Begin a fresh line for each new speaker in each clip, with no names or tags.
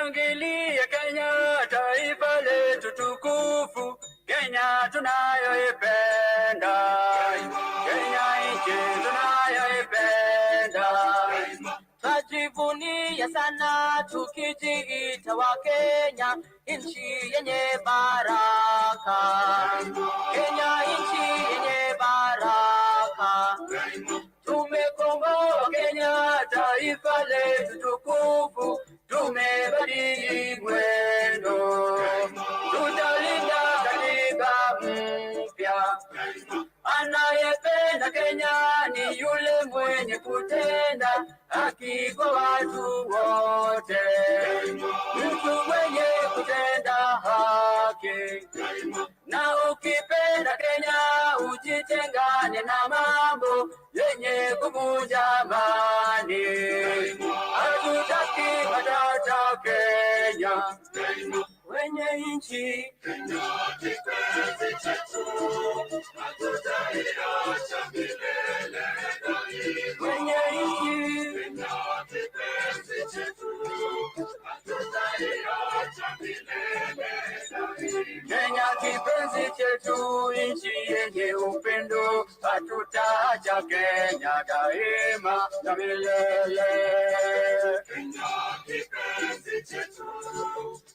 Tushangilie Kenya, taifa letu tukufu, Kenya tunayoipenda, Kenya nchi tunayoipenda.
Twajivunia sana tukijiita wa Kenya, nchi yenye baraka, Kenya nchi yenye baraka.
Tumekomboa Kenya, taifa letu tukufu, tumebadili mwendo, tutalinda katiba mpya. Anayependa Kenya ni yule mwenye kutenda haki kwa watu wote, mtu mwenye kutenda haki. Na ukipenda Kenya ujitengane na mambo yenye kuvunja amani. Hatutaki matata Kenya, wenye nchi
kipenzi chetu, hatutaiacha milele daima.
wenye nchi
Kipenzi chetu, hatutaiacha milele daima.
Kenya kipenzi chetu, nchi yenye upendo, hatutaacha Kenya daima na milele.
Kenya kipenzi chetu,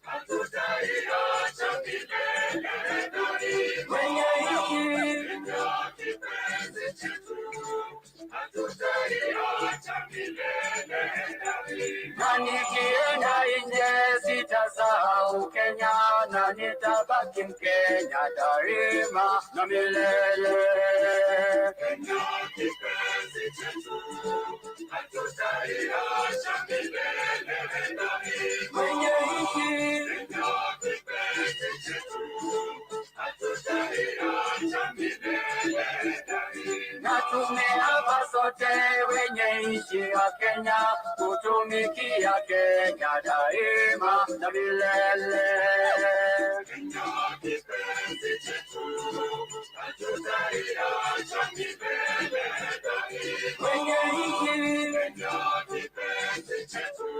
hatutaiacha milele daima.
Wenye nchi
Kenya kipenzi chetu, hatutaiacha milele daima.
na nikienda nje sitasahau Kenya, na nitabaki Mkenya daima na milele.
Kenya kipenzi chetu, hatutaiacha milele daima.
Wenye nchi
Kenya kipenzi chetu, hatutaiacha milele daima.
na tumeapa sote wenye nchi ya Kenya kutumikia Kenya daima na milele.
Kenya kipenzi chetu, hatutaiacha milele daima.
Wenye nchi
Kenya kipenzi chetu,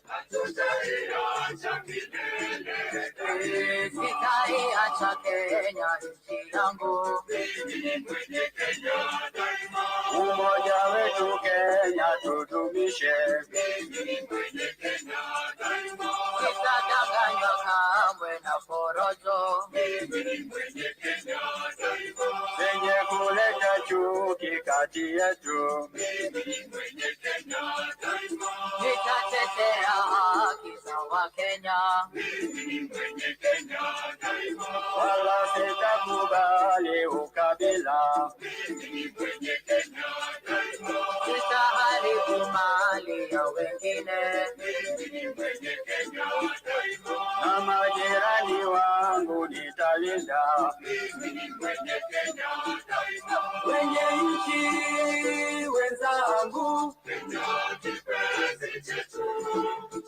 hatutaiacha milele daima.
Sitaiacha Kenya nchi yangu,
Mimi ni mwenye Kenya daima.
umoja wetu Kenya tudumishe,
Mimi ni mwenye Kenya daima.
sitadanganywa kamwe na porojo.
Mimi ni mwenye Kenya daima.
zenye kuleta chuki kati yetu.
Mimi ni mwenye Kenya daima.
Nitatetea haki za Wakenya,
Mimi ni mwenye Kenya daima.
Wala sitakubali ukabila,
Mimi ni mwenye Kenya daima.
sitaharibu mali ya wengine,
Mimi ni mwenye Kenya daima.
na majirani wangu nitalinda.
Mimi ni mwenye Kenya daima.
Wenye nchi wenzangu,
Kenya kipenzi chetu,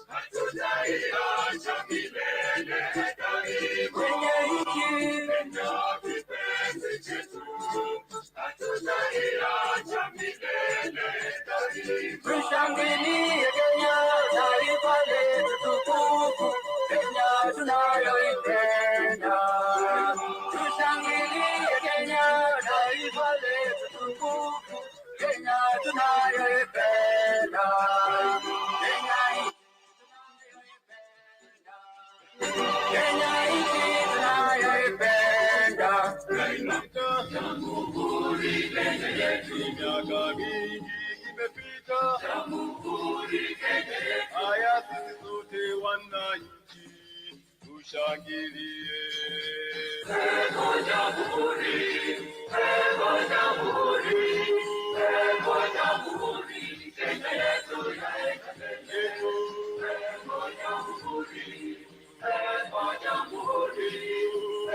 hatutaiacha milele daima.
wenye nchi
Kenya kipenzi chetu, hatutaiacha milele daima.
tushangilie Kenya, taifa letu tukufu, Kenya tunayoipenda. Tushangilie Kenya, taifa letu tukufu, Kenya tunayoipenda. Kenya nchi tunayoipenda.
Jamhuri Kenya yetu,
Miaka mingi imepita,
Jamhuri Kenya yetu,
haya sisi sote wananchi tushangilie.
Ego Jamhuri, Ego Jamhuri, Ego Jamhuri Kenya yetu yaenda mbele. Ego Jamhuri, Ego Jamhuri,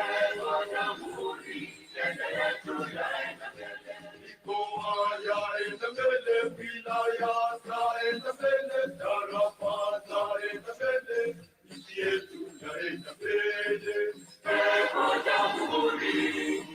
Ego Jamhuri Kenya yetu yaenda mbele.
Mikoa yaenda mbele, wilaya zaenda mbele, tarafa zaenda mbele, nchi yetu yaenda mbele.
Ego Jamhuri,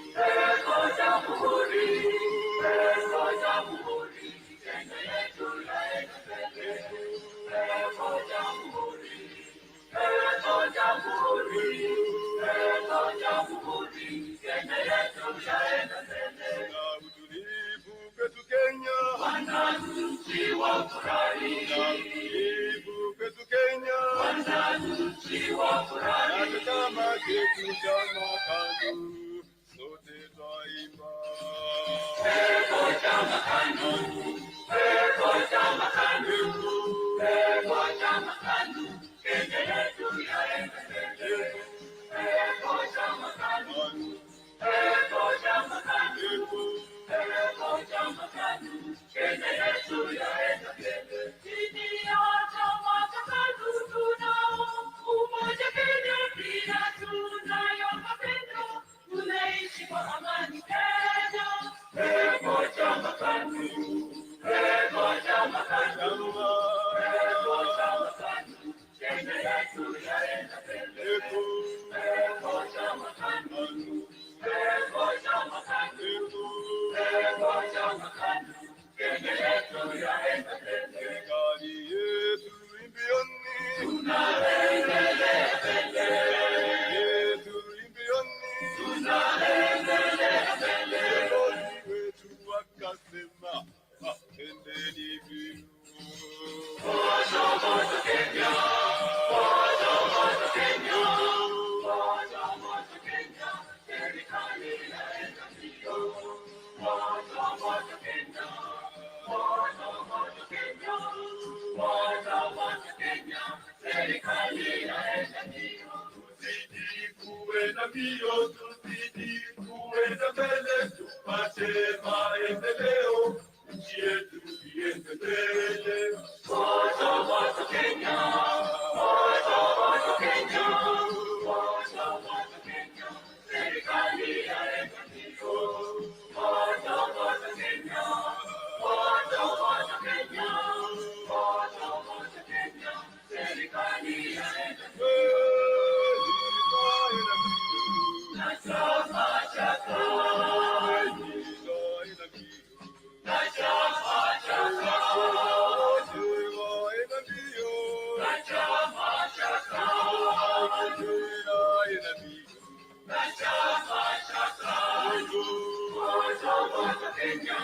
Kenya,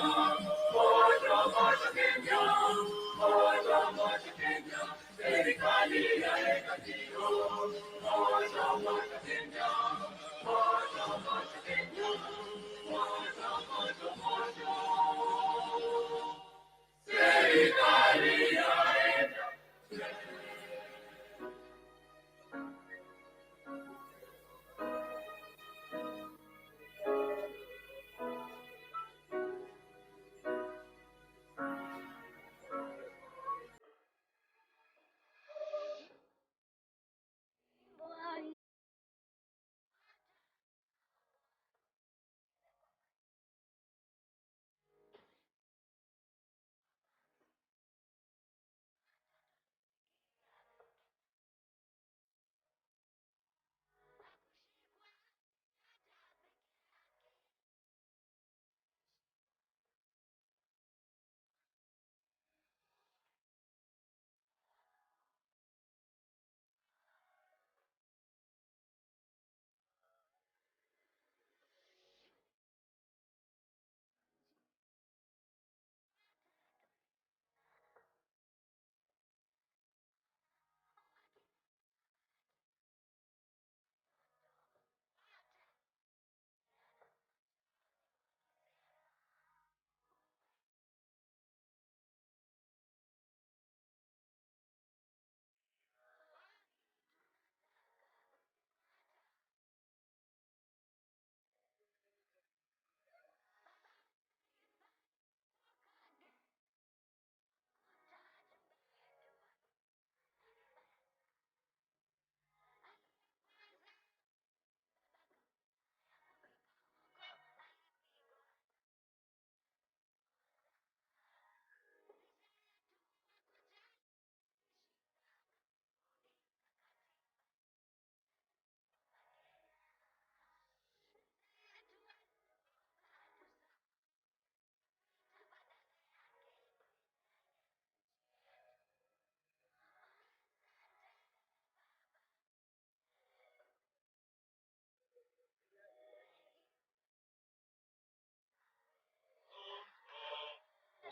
moto Kenya, moto Kenya, serikali ya Kenya, moto Kenya, moto Kenya, moto, serikali ya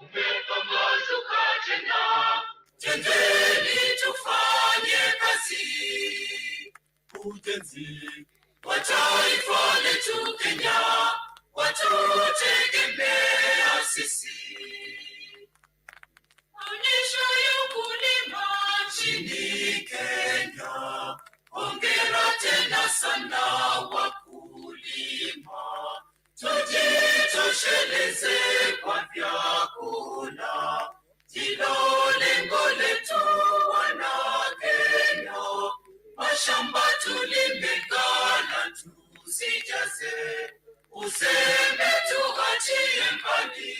umepambazuka tena, tendeni tufanye kazi, ujenzi wa taifa letu Kenya, watutegemea sisi. Onyesha ukulima nchini Kenya, hongera tena sana wakulima, tujitosheleze kwa vyakula, ndilo lengo letu wana Kenya, mashamba tulime ghala tusijaze, uzembe tuachie mbali.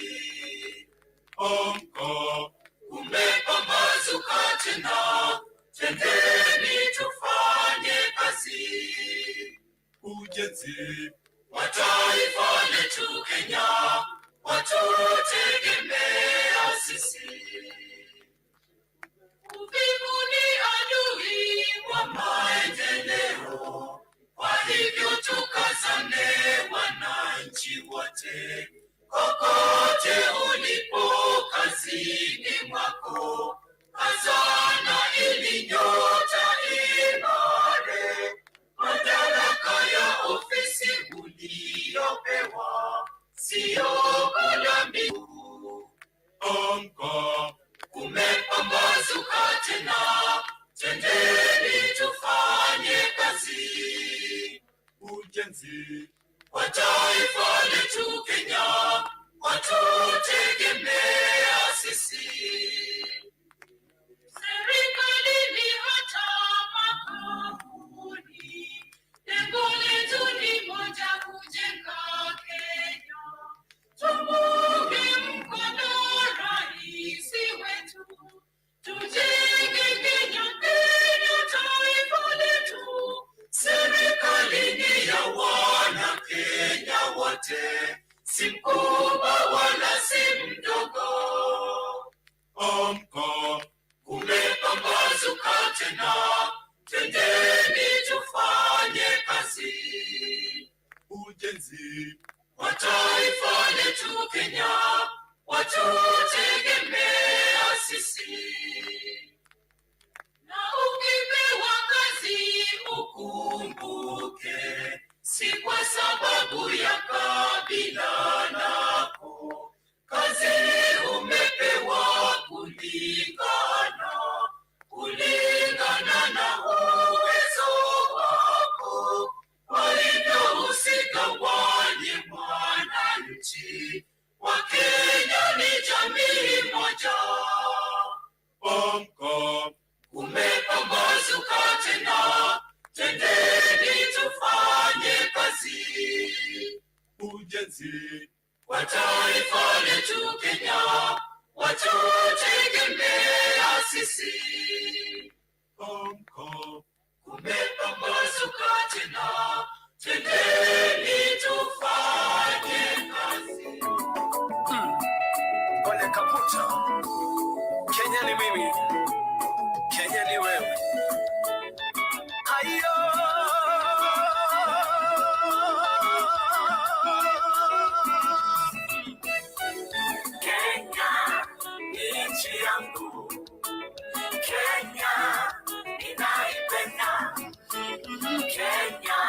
Amka, umepambazuka tena, tendeni tufanye kazi, ujenzi wa taifa letu Kenya, watutegemea sisi. Uvivu ni adui wa maendeleo, kwa hivyo tukazane wananchi wote, kokote ulipo kazini mwako, kazana ili nyota ing'are, madaraka ya ofisi uliyopewa sio kula mbiu. Amka, kumepambazuka tena, tendeni tufanye kazi, ujenzi wa taifa letu Kenya, watutegemea sisi. Serikalini hata makampuni, lengo letu ni moja, kujenga Kenya. Tumunge mkono rais wetu, tujenge Kenya, Kenya taifa letu. Serikali ni ya wana Kenya wote, si mkubwa wala si mdogo. Amka, kumepambazuka tena, tendeni tufanye kazi, ujenzi wa taifa letu Kenya, watutegemea sisi. Na ukipewa kazi ukumbuke, si kwa sababu ya kabila lako. Kazi umepewa kulingana na uwezo wako. Kwa hivyo usigawanye wananchi, Wakenya ni jamii moja. Kumepambazuka tena, tendeni tufanye kazi.
Ujenzi
wa taifa letu Kenya, watutegemea sisi. Kumepambazuka tena, tendeni tufanye kazi.
Ole Kaputa, Kenya ni mimi, Kenya ni wewe. Hayo
Kenya ni nchi yangu, Kenya ninaipenda. Kenya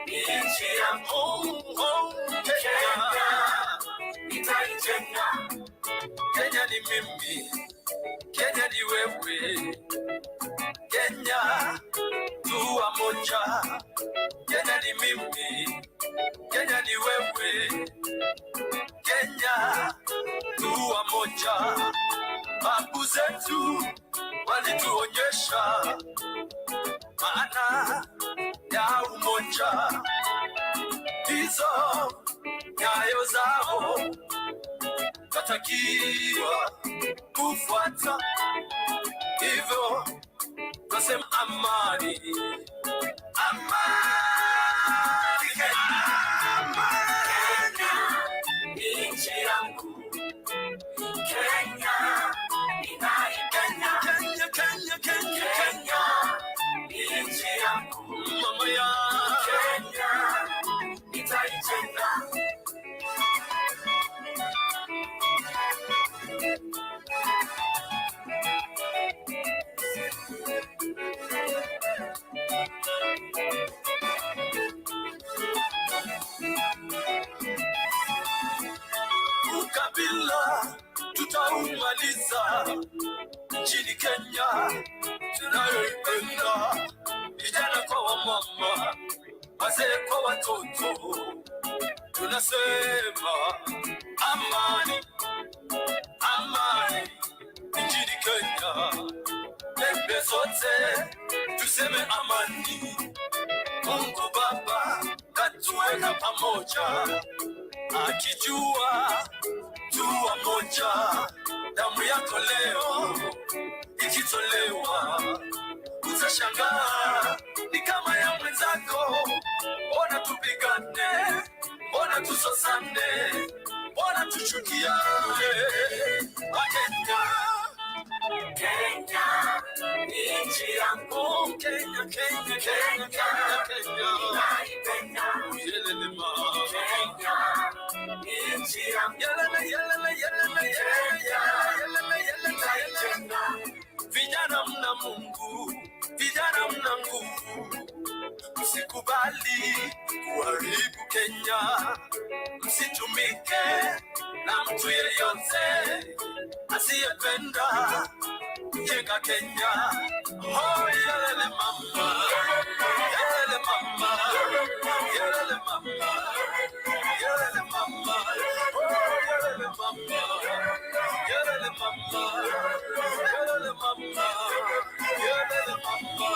ni nchi yangu, Kenya nitaijenga.
Kenya ni mimi, Kenya ni wewe. Kenya tuwa moja. Kenya ni mimi, Kenya ni wewe. Kenya tuwa moja. Babu zetu walituonyesha maana ya umoja. Hizo nyayo zao tatakiwa kufuata. Hivyo nasema amani, amani,
Kenya ni nchi yangu, Kenya ninaipenda. Kenya ni nchi yangu,
mama ya
Kenya nitaijenga.
ukabila tutaumaliza. Nchini Kenya tunayoipenda, vijana kwa wamama, wazee kwa watoto, tunasema amani, amani nchini Kenya. Pembe zote tuseme amani. Mungu Baba katuweka pamoja, akijua tuwa moja. Damu yako leo ikitolewa, utashangaa ni kama ya mwenzako. Mbona tupigane, mbona tusosane, mbona tuchukiane? Wakenya,
Kenya ni nchi yangu,
Kenya, Kenya, Kenya, Kenya, Kenya,
ninaipenda.
yelele ma,
Kenya ni nchi yangu,
yelele, yelele, yelele, yelele, yelele,
nitaijenga.
vijana mna Mungu, vijana mna nguvu. Msikubali kuharibu Kenya, msitumike na mtu yeyote asiyependa kujenga Kenya. Oh, yelele mama, yelele mama, yelele mama, yelele mama, oh, yelele mama, yelele mama, yelele mama, yelele mama.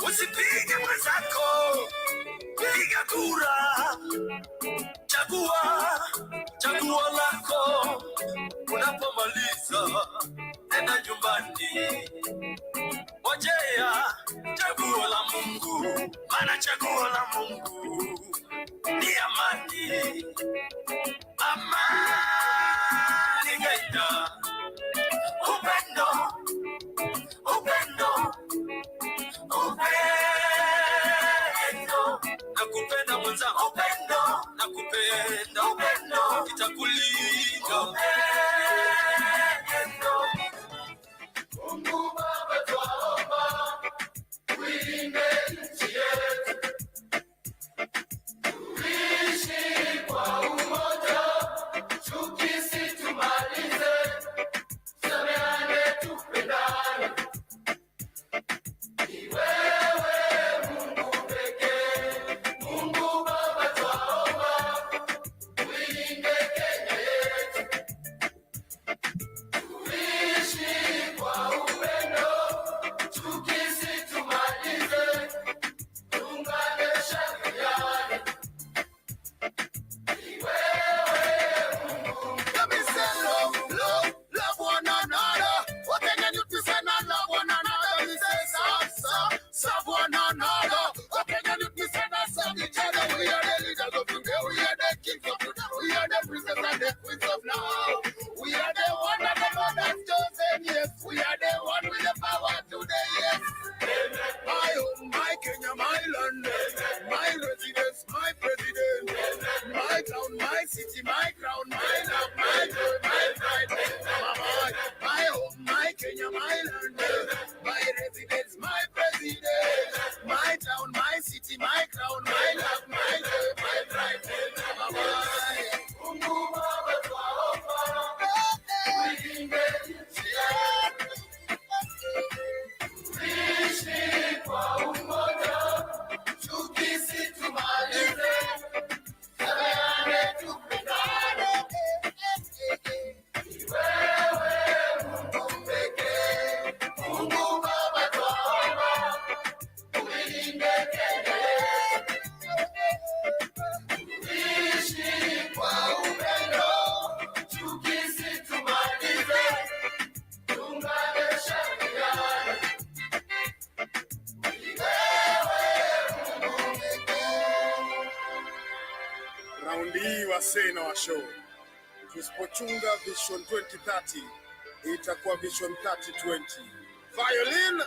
Usipige mwenzako, piga kura. Chagua lako. Unapomaliza nenda nyumbani, ngojea chaguo la Mungu, maana chaguo la Mungu ni amani. Amani Kenya, upendo
say no show. Tusipochunga Vision 2030 itakuwa Vision 3020. Violin.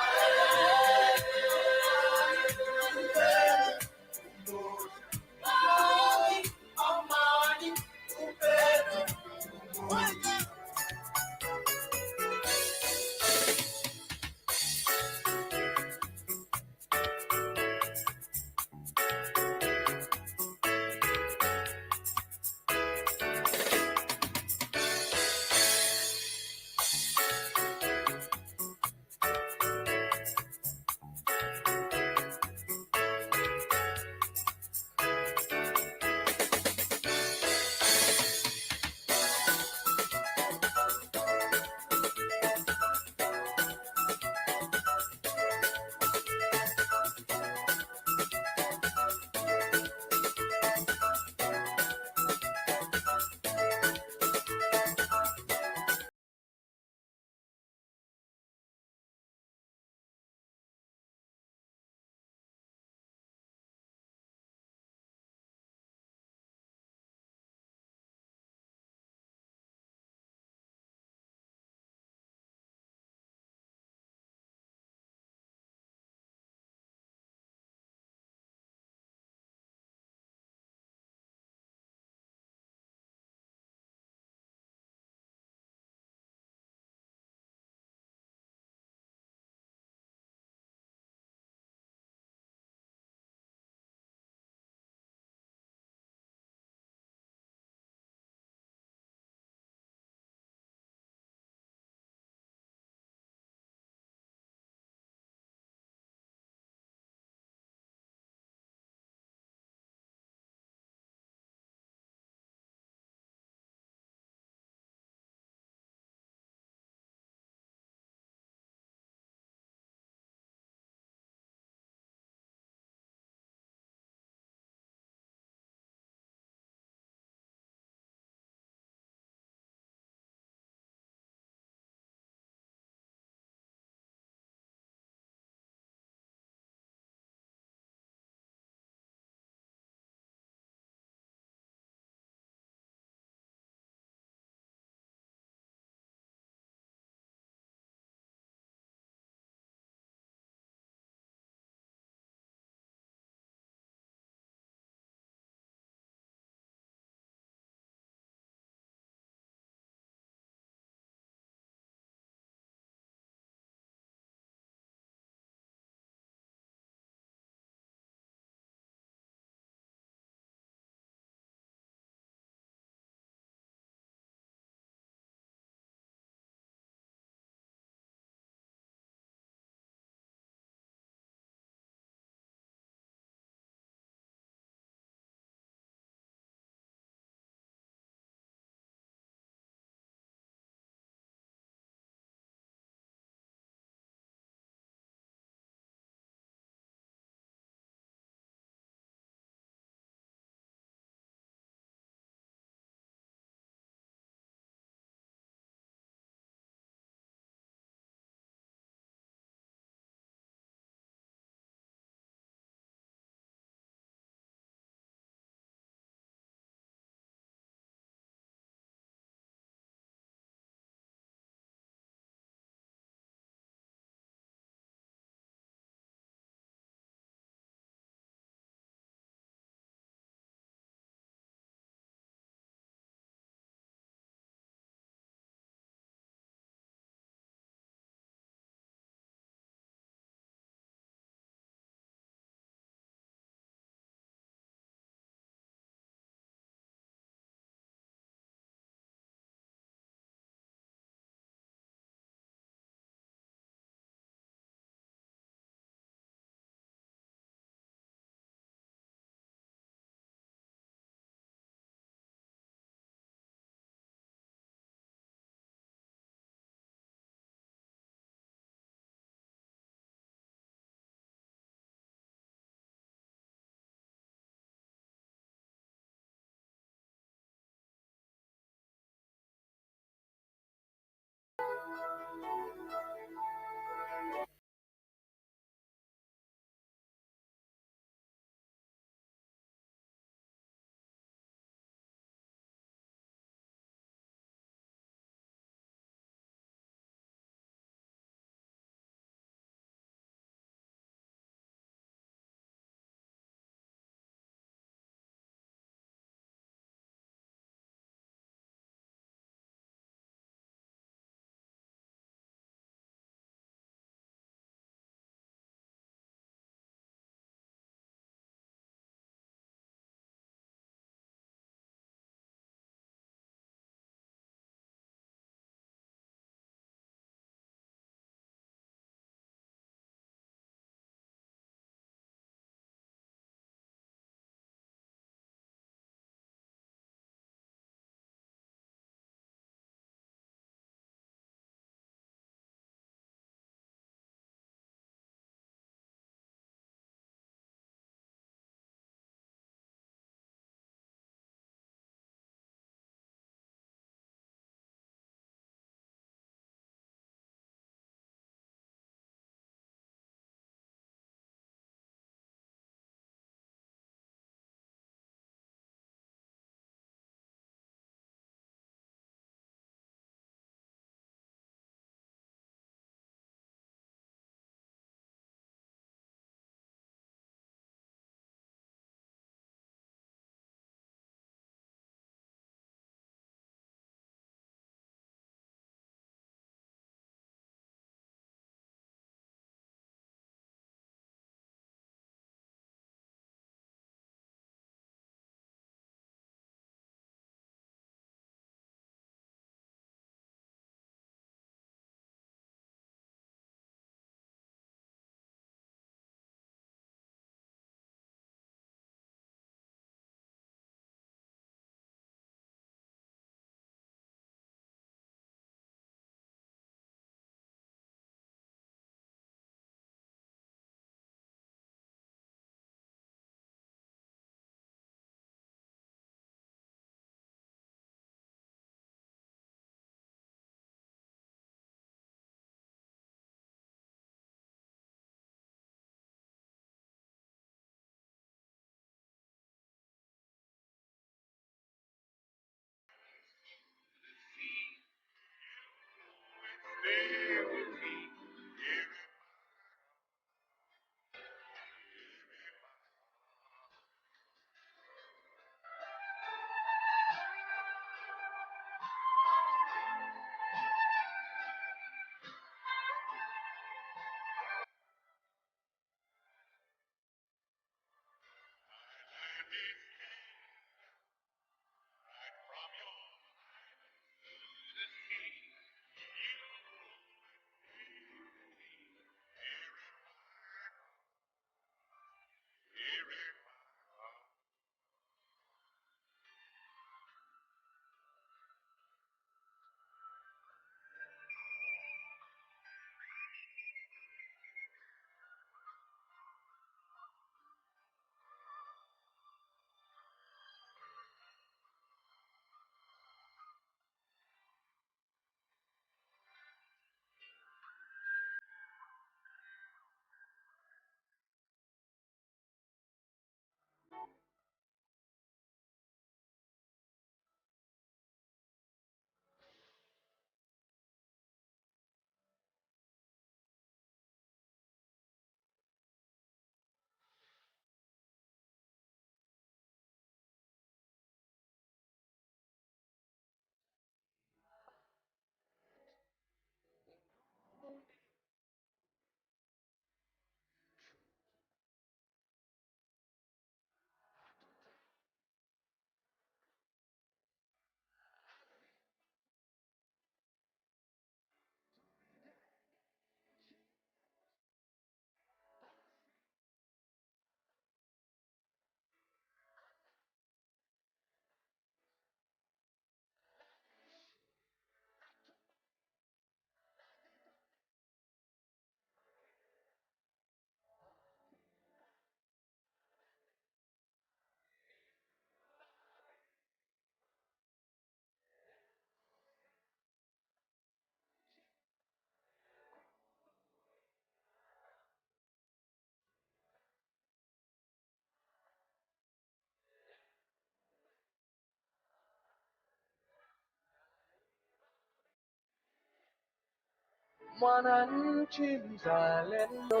mwananchi mzalendo.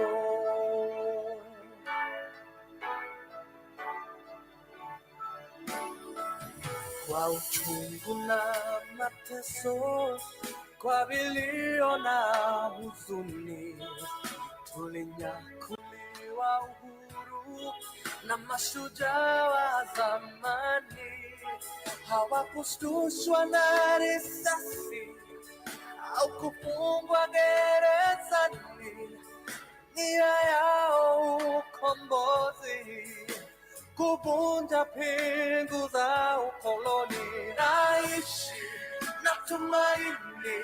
Kwa uchungu na mateso, kwa vilio na huzuni, tulinyakuliwa uhuru na mashujaa wa zamani. Hawakushtushwa na risasi au kufungwa gerezani, nia yao ukombozi, kuvunja pingu za ukoloni. Naishi na tumaini,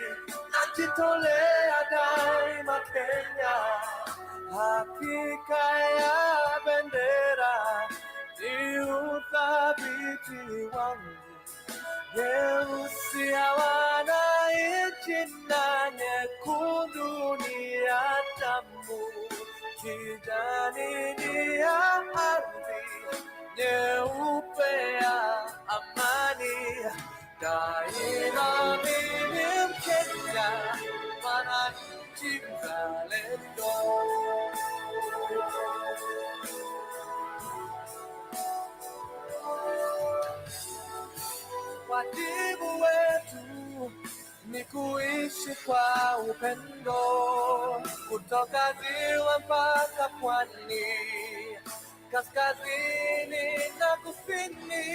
najitolea daima Kenya. Hakika ya bendera ni uthabiti wangu. Nyeusi ya wananchi na nyekundu ni ya damu, kijani ni ya ardhi, nyeupe ya amani. Daima mimi Mkenya, mwananchi mzalendo. Wajibu wetu ni kuishi kwa upendo, kutoka ziwa mpaka pwani, kaskazini na kusini.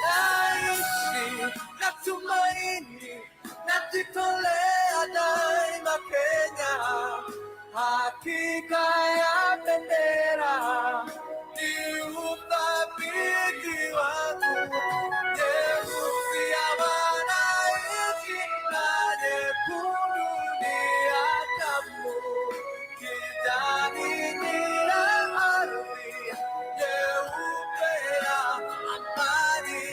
Naishi na tumaini, najitolea daima Kenya. Hakika ya bendera ni uthabiti wangu. Nyeusi ya wananchi na nyekundu ni ya damu, kijani ni ya ardhi, nyeupe ya amani.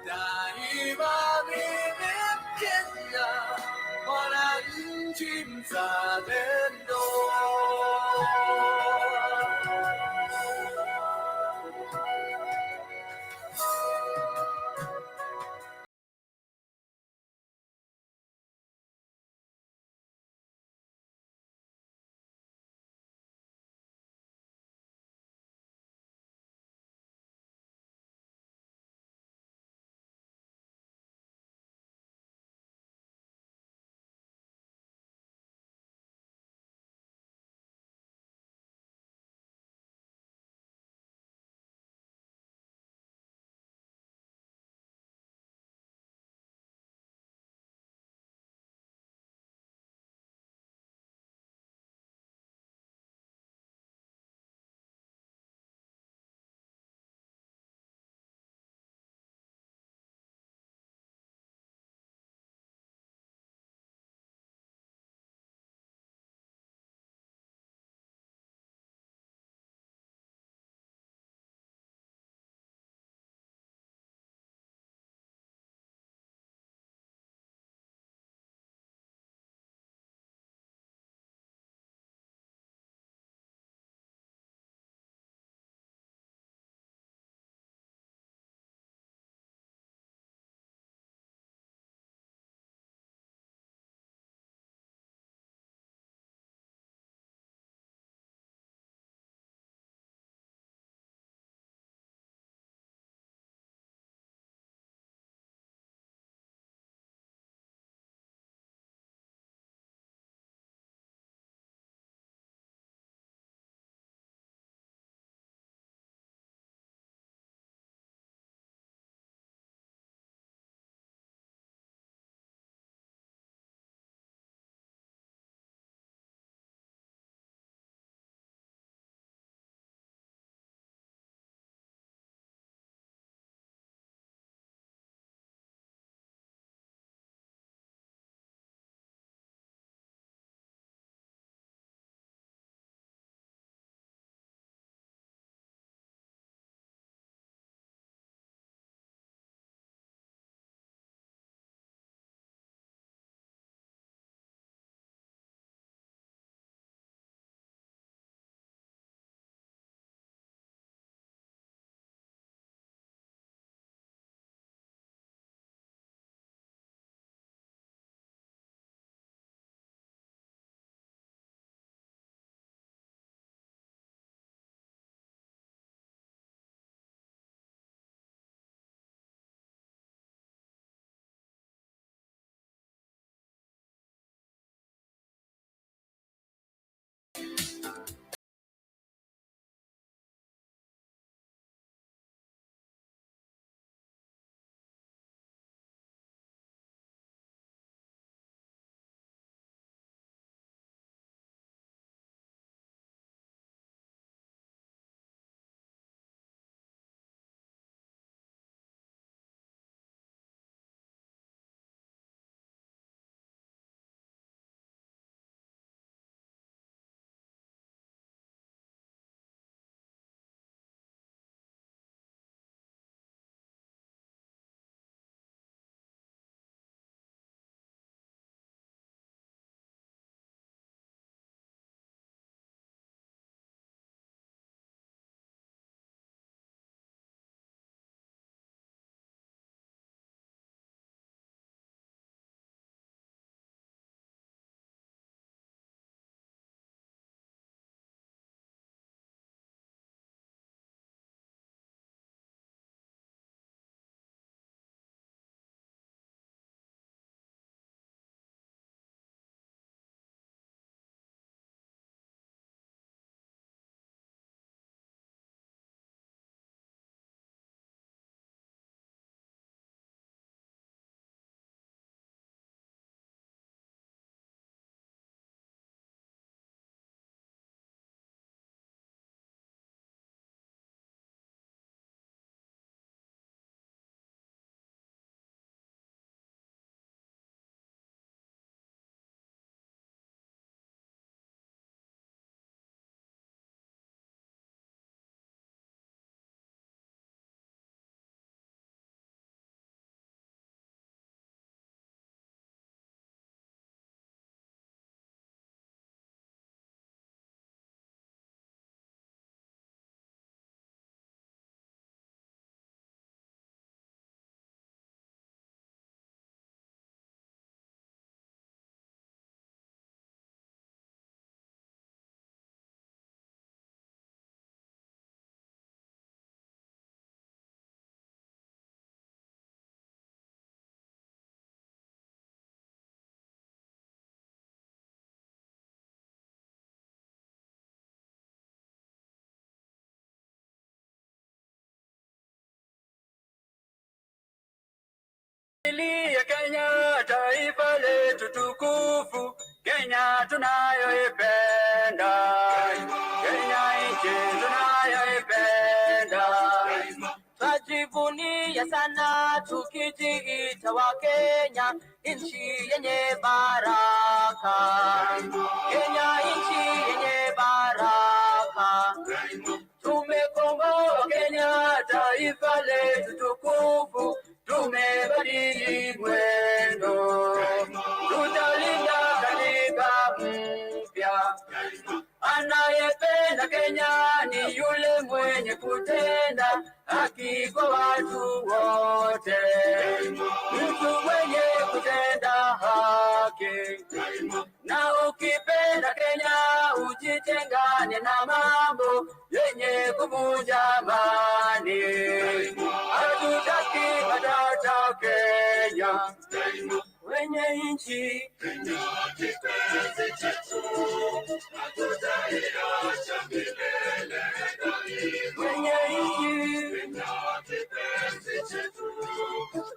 Daima mimi Mkenya, mwananchi mzalendo. Ya Kenya, taifa letu tukufu, Kenya tunayoipenda, Kenya nchi tunayoipenda,
twajivunia sana tukijiita wa Kenya, nchi yenye baraka, Kenya nchi yenye baraka.
Tumekomboa Kenya, taifa letu tukufu, tumebadili mwendo, tutalinda katiba mpya. Anayependa Kenya ni yule mwenye kutenda haki kwa watu wote, mtu mwenye kutenda haki. Na ukipenda Kenya ujitengane na mambo yenye kuvunja amani. Hatutaki matata Kenya, wenye nchi
kipenzi chetu, hatutaiacha milele daima.
wenye nchi
Kipenzi chetu,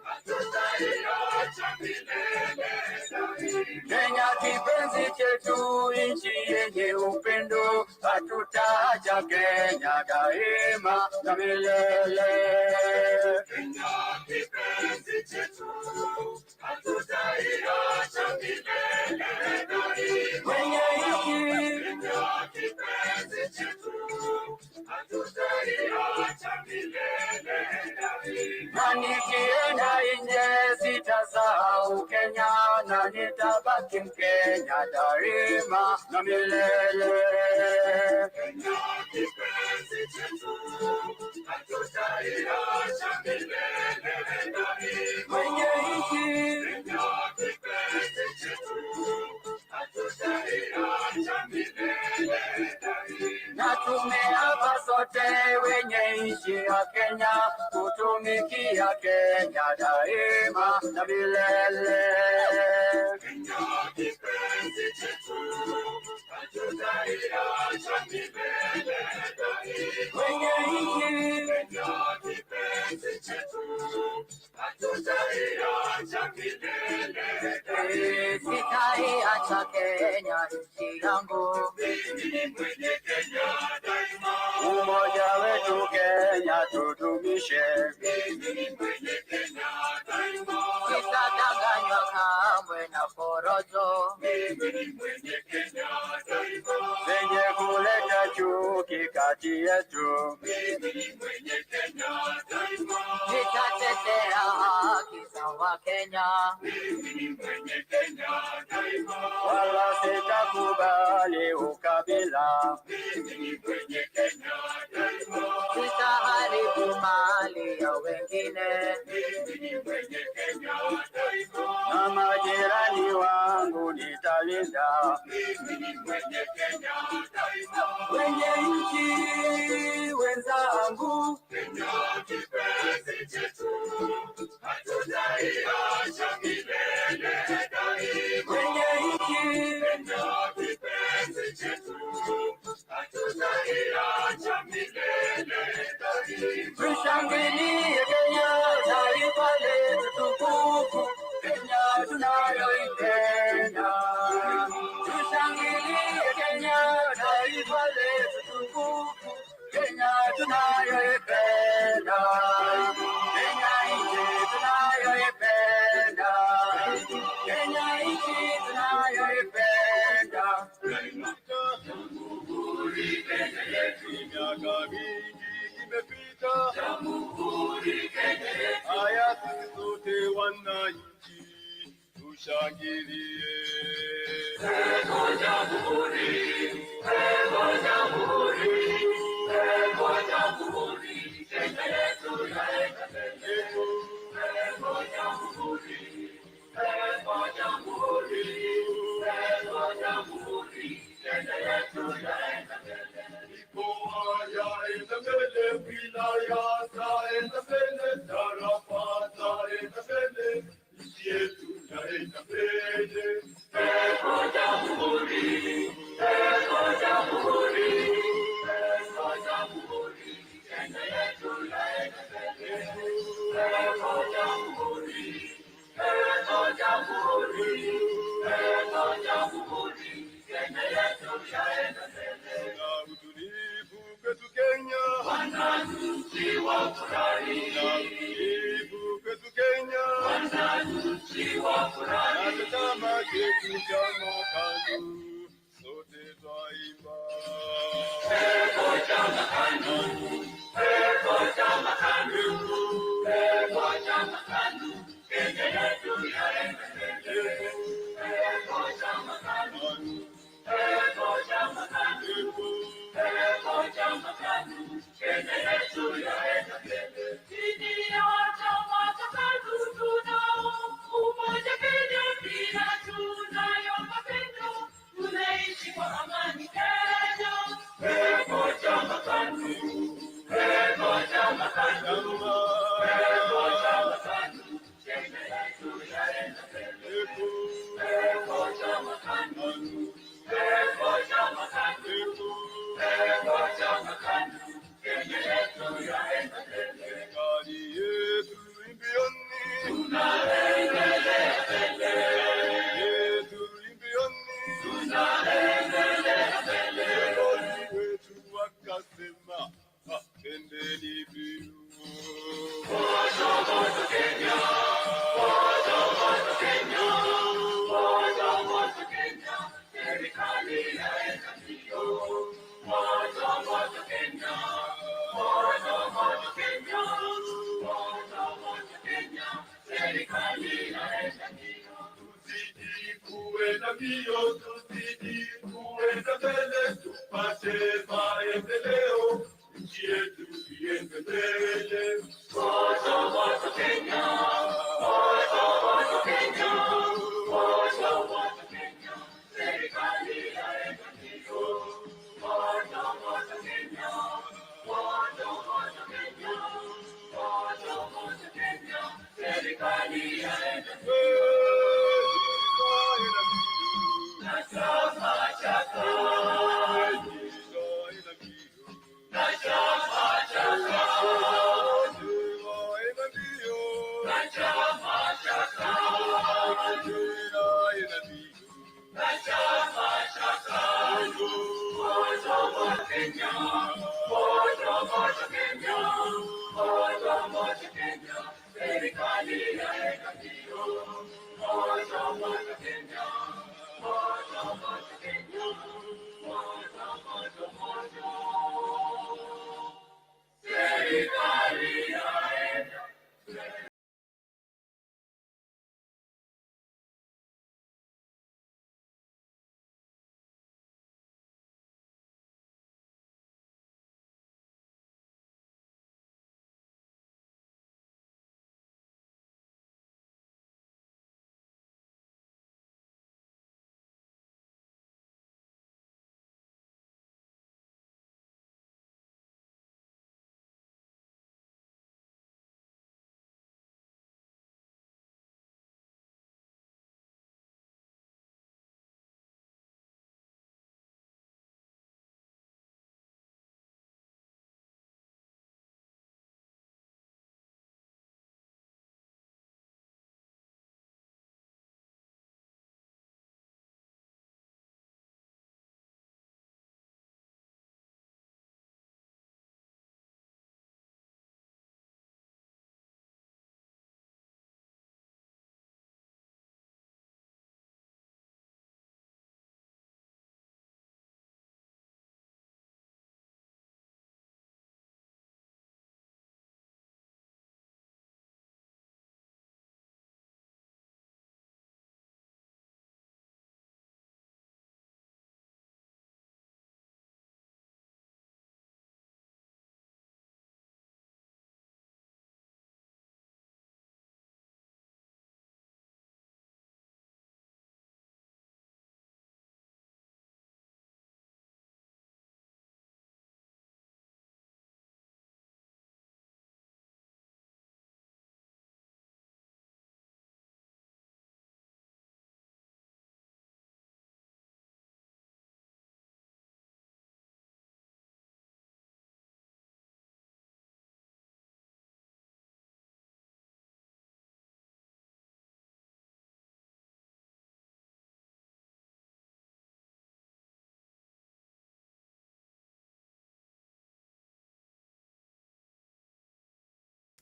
hatutaiacha milele daima.
Kenya kipenzi chetu, nchi yenye upendo, hatutaacha Kenya daima na milele.
Kenya kipenzi chetu, hatutaiacha milele daima.
Wenye nchi
Kenya kipenzi chetu, hatutaiacha milele daima.
na nikienda nje sitasahau Kenya, na nitabaki Mkenya daima na milele.
Kenya kipenzi chetu, hatutaiacha milele daima.
Wenye nchi
Kenya kipenzi chetu, hatutaiacha milele daima.
na tumeapa sote
wenye nchi ya Kenya, kutumikia Kenya daima na milele.
Kenya kipenzi chetu, hatutaiacha milele daima.
Wenye nchi
Kenya kipenzi chetu, hatutaiacha milele daima.
sitaiacha Kenya nchi yangu.
Mimi ni mwenye Kenya daima.
Umoja wetu Kenya tudumishe.
Mimi ni mwenye Kenya daima.
Sitadanganywa kamwe na porojo
Mimi ni mwenye Kenya daima.
zenye kuleta chuki kati yetu.
Mimi ni mwenye Kenya daima.
Nitatetea haki za Wakenya,
Mimi ni mwenye Kenya daima.
wala sitakubali ukabila.
Mimi ni mwenye Kenya daima.
Sitaharibu mali ya wengine,
Mimi ni mwenye Kenya daima.
na majirani wangu nitalinda.
Mimi ni mwenye Kenya daima.
Wenye nchi wenzangu,
Kenya kipenzi chetu, hatutaiacha milele daima.
wenye nchi
Kenya kipenzi chetu, hatutaiacha milele daima.
tushangilie Kenya, taifa letu tukufu, Kenya tunayoipenda. Tushangilie Kenya, taifa letu tukufu, Kenya tunayoipenda. Kenya nchi tunayoipenda. Kenya nchi tunayoipenda.
Jamhuri Kenya yetu,
Miaka mingi imepita,
Jamhuri Kenya yetu,
haya sisi sote wananchi tushangilie.
Eko Jamhuri, Eko Jamhuri, Eko Jamhuri Kenya yetu yaenda mbele. Eko Jamhuri, Eko Jamhuri, Eko Jamhuri Kenya yetu yaenda mbele.
Mikoa yaenda mbele, wilaya zaenda mbele, tarafa zaenda mbele, nchi yetu yaenda mbele.
Eko Jamhuri, Eko Jamhuri, Eko Jamhuri Kenya yetu yaenda mbele. Eko Jamhuri, Eko Jamhuri, Eko Jamhuri Kenya yetu yaenda mbele.
Na utulivu kwetu Kenya,
Wananchi wafurahi,
na utulivu kwetu Kenya,
wananchi wafurahi.
na chama chetu cha makanu sote twaimba.
Eko chama KANU, Eko chama KANU, Eko chama KANU, Kenya yetu yaenda mbele. Eko chama KANU, Eko chama KANU, Eko chama KANU, Kenya yetu yaenda mbele. Chini ya chama cha KANU tunao umoja Kenya, pia tunayo mapendo, tunaishi kwa amani Kenya. Eko chama KANU, Eko chama KANU, Eko chama KANU, Kenya yetu yaenda mbele. Eko chama KANU, Eko chama KANU, Eko chama KANU, Kenya yetu yaenda mbele.
Serikali yetu imbioni,
Tunaendelea mbele,
serikali yetu imbioni,
tunaendelea mbele.
viongozi wetu wakasema, pendeni mbio.
Moto moto Kenya, moto moto Kenya, moto moto Kenya, serikali yaenda mbio. Moto moto Kenya, moto moto Kenya, moto moto Kenya, serikali yaenda mbio. Tuzidi kuenda mbio, tuzidi kuenda mbele, tupate maendeleo, nchi yetu iende mbele. Moto moto Kenya, moto moto Kenya, moto moto Kenya, serikali yaenda mbio. Moto moto Kenya, moto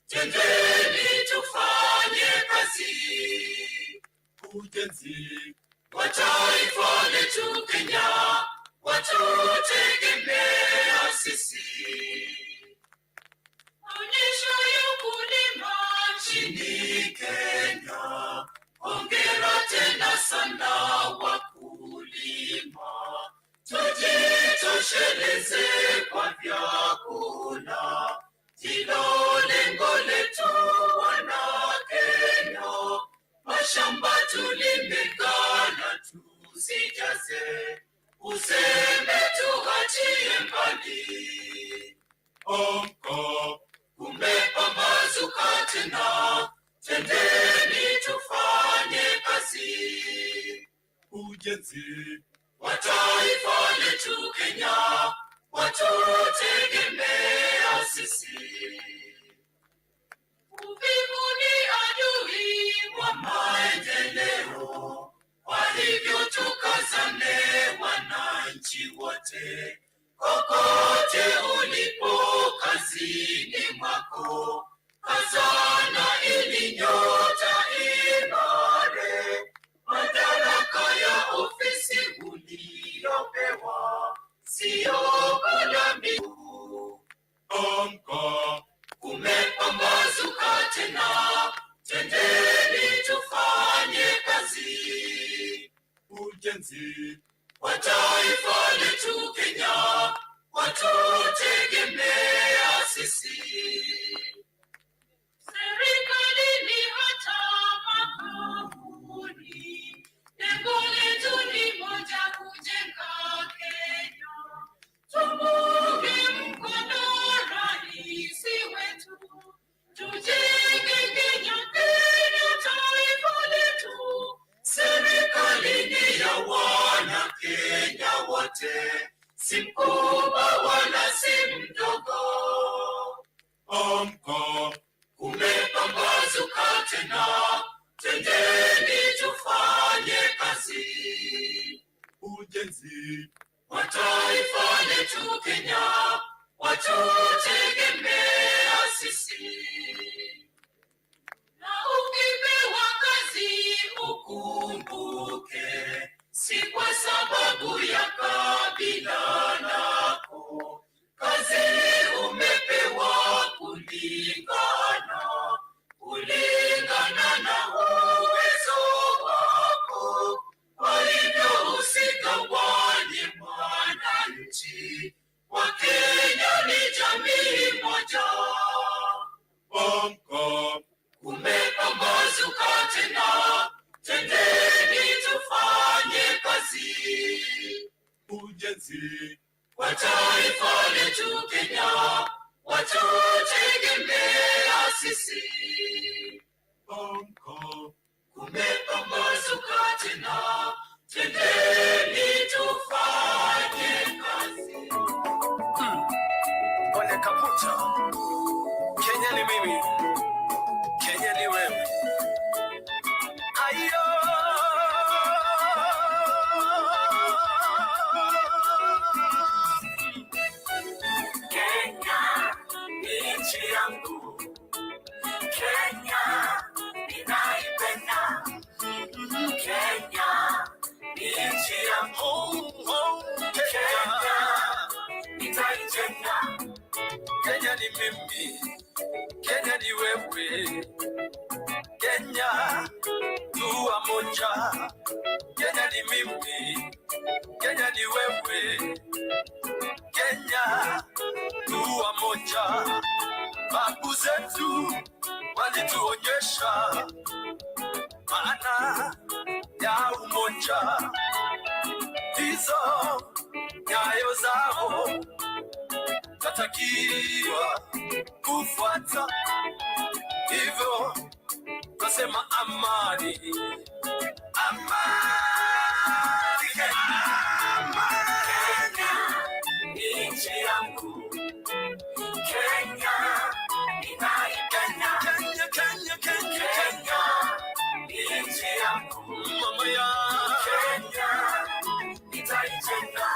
tendeni tufanye kazi.
Ujenzi
wa taifa letu Kenya watutegemea sisi. Onyesho ya ukulima nchini Kenya, hongera tena sana wakulima. Tujitosheleze kwa vyakula, ndilo lengo letu wana Kenya. Mashamba tulimegana tusijaze, uzembe tuachie mbali.
Amka,
Kumepambazuka tena, tendeni tufanye kazi.
ujenzi
wa taifa letu Kenya watutegemea sisi. Uvivu ni adui wa maendeleo, kwa hivyo tukazane wananchi wote. Kokote ulipo kazini mwako, kazana ili nyota ing'are. Madaraka ya ofisi uliyopewa sio kulaumiwa.
amka,
Kumepambazuka tena, tendeni tufanye kazi.
ujenzi
wa taifa letu Kenya watutegemea sisi. Serikalini hata makampuni, lengo letu ni moja, kujenga Kenya. Tumunge mkono rais wetu, tujenge Kenya, Kenya taifa letu. Serikali ni ya wana Kenya wote, si mkubwa wala si mdogo.
amka,
Kumepambazuka tena, tendeni tufanye kazi.
ujenzi
wa taifa letu Kenya watutegemea sisi. Na ukipewa kazi ukumbuke, si kwa sababu ya kabila lako. Kazi umepewa kulingana na uwezo wako. Kwa hivyo usigawanye mwananchi, Wakenya ni jamii moja.
amka,
Kumepambazuka tena, tendeni tufanye kazi.
ujenzi
wa taifa letu Kenya watutegemea sisi.
amka,
Kumepambazuka tena, tendeni tufanye kazi.
Ole Kaputa, Kenya ni mimi, Kenya ni wewe. Ayo,
Kenya ni nchi yangu, Kenya ninaipenda. Kenya ni nchi yangu, Kenya nitaijenga.
Kenya ni mimi, Kenya ni wewe. Kenya tuwa moja, Kenya ni mimi, Kenya ni wewe. Kenya tuwa moja, babu zetu walituonyesha maana ya umoja. Hizo nyayo zao tatakiwa kufuata, hivyo nasema amani, amani,
Kenya ni nchi yangu, Kenya ninaipenda.
Kenya, Kenya, Kenya,
Kenya ni nchi yangu,
mama ya
Kenya nitaijenga.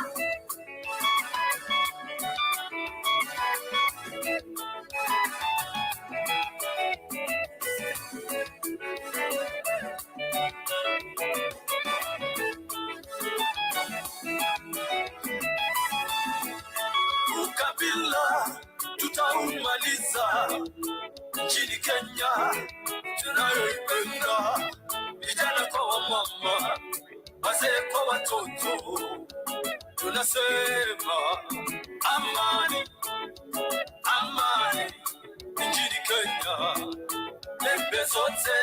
nchini Kenya tunayoipenda, vijana kwa wamama, wazee kwa watoto, tunasema amani, amani nchini Kenya. Pembe zote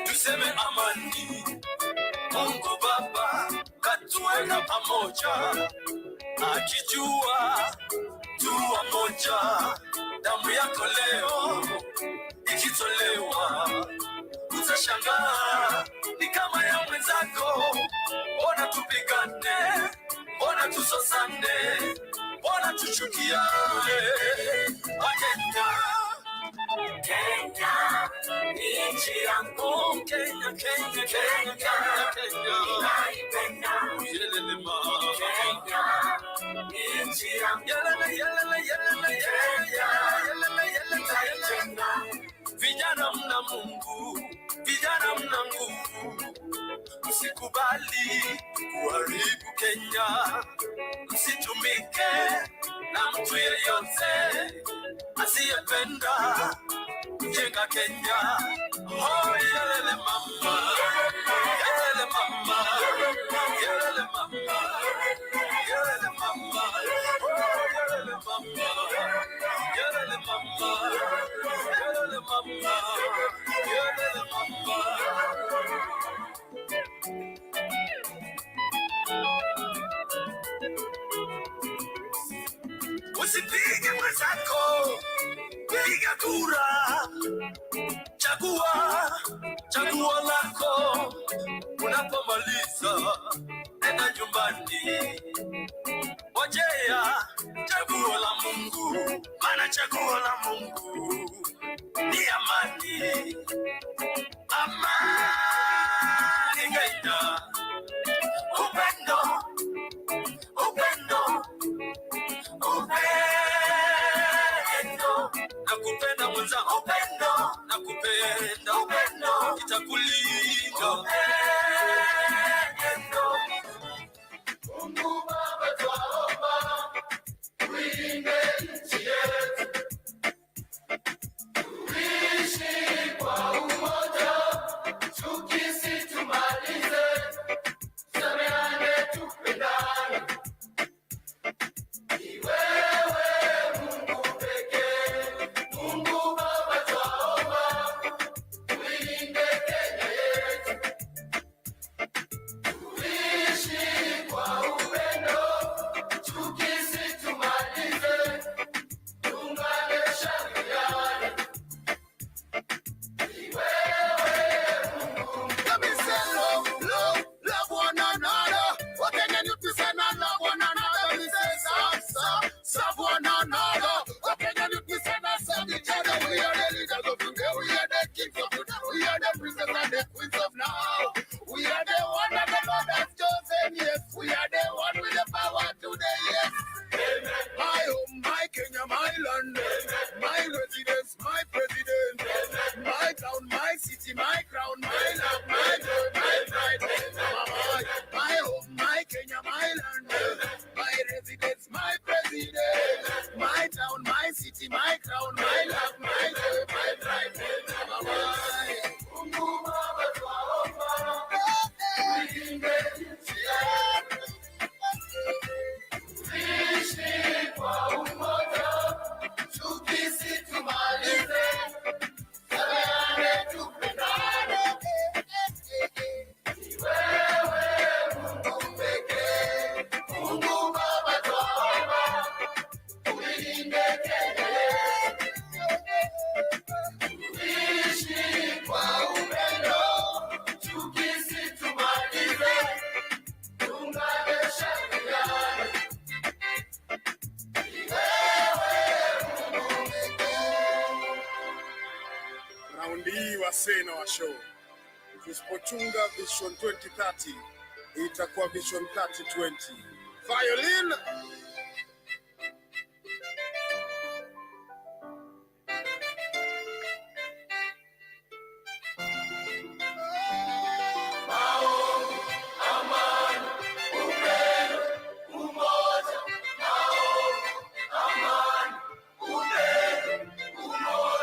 tuseme amani. Mungu Baba katuweka pamoja, akijua tu wamoja. Damu yako leo ikitolewa, utashangaa ni kama ya mwenzako. Mbona tupigane, mbona tusosane, mbona tuchukiane? Wakenya, Kenya ni nchi yangu. Kenya, Kenya, Kenya, Kenya, Kenya naipenda. Yelele mama, Kenya ni nchi yangu. Yelele, yelele, yelele, yelele, yelele, yelele. Vijana mna Mungu, vijana mna nguvu. Msikubali kuharibu Kenya, msitumike na mtu yeyote asiyependa kujenga Kenya. Oh, yelele mama, yelele mama, yelele mama, yelele mama, oh, yelele mama, yelele mama, yelele mama, yelele mama. Usipige mwenzako, piga kura, chagua lako. Unapomaliza nenda nyumbani, ngojea chaguo la Mungu, maana chaguo la Mungu ni amani. Amani Kenya, upendo, upendo, upendo. Nakupenda mwenza, upendo, nakupenda, upendo, itakulinda upendo.
Mungu Baba twaomba, uilinde nchi yetu, tuishi kwa umoja, chuki situmalize, tusameane, tupendane. Ni wewe Mungu pekee, Mungu Baba twaomba, uilinde Kenya yetu, tuishi kwa upendo, chuki situmalize, tuungane, shangiliane. Ni wewe Mungu.
Let me say love, love, love one another. What can you do? Say not love one another. Let me say serve one another. What can you do? Say not serve each other. We are the leaders of today. We are the kings of today. We are the princes and the queens of now. We are the one that the Lord has chosen. Yes, we are the one with the power today. Yes. Amen. My home, my Kenya, my land. Amen. My residence, my president. Amen. My town, my city, my crown, my love, my joy, my pride. My home, my Kenya, my land. My residence, my president. My town, my city, my crown, my love, my joy, my pride.
Mungu Baba twaomba, uilinde nchi yetu, tuishi kwa umoja, chuki situmalize, tusameane, tupendane. Ni wewe Mungu pekee, Mungu Baba twaomba, uilinde Kenya yetu, tuishi kwa upendo, chuki situmalize, tuungane, shangiliane. Ni wewe Mungu pekee.
Raundi hii wasee na washow, tusipochunga Vision 2030 itakuwa Vision 3020. Violin
Umoja, amani, upendo, umoja.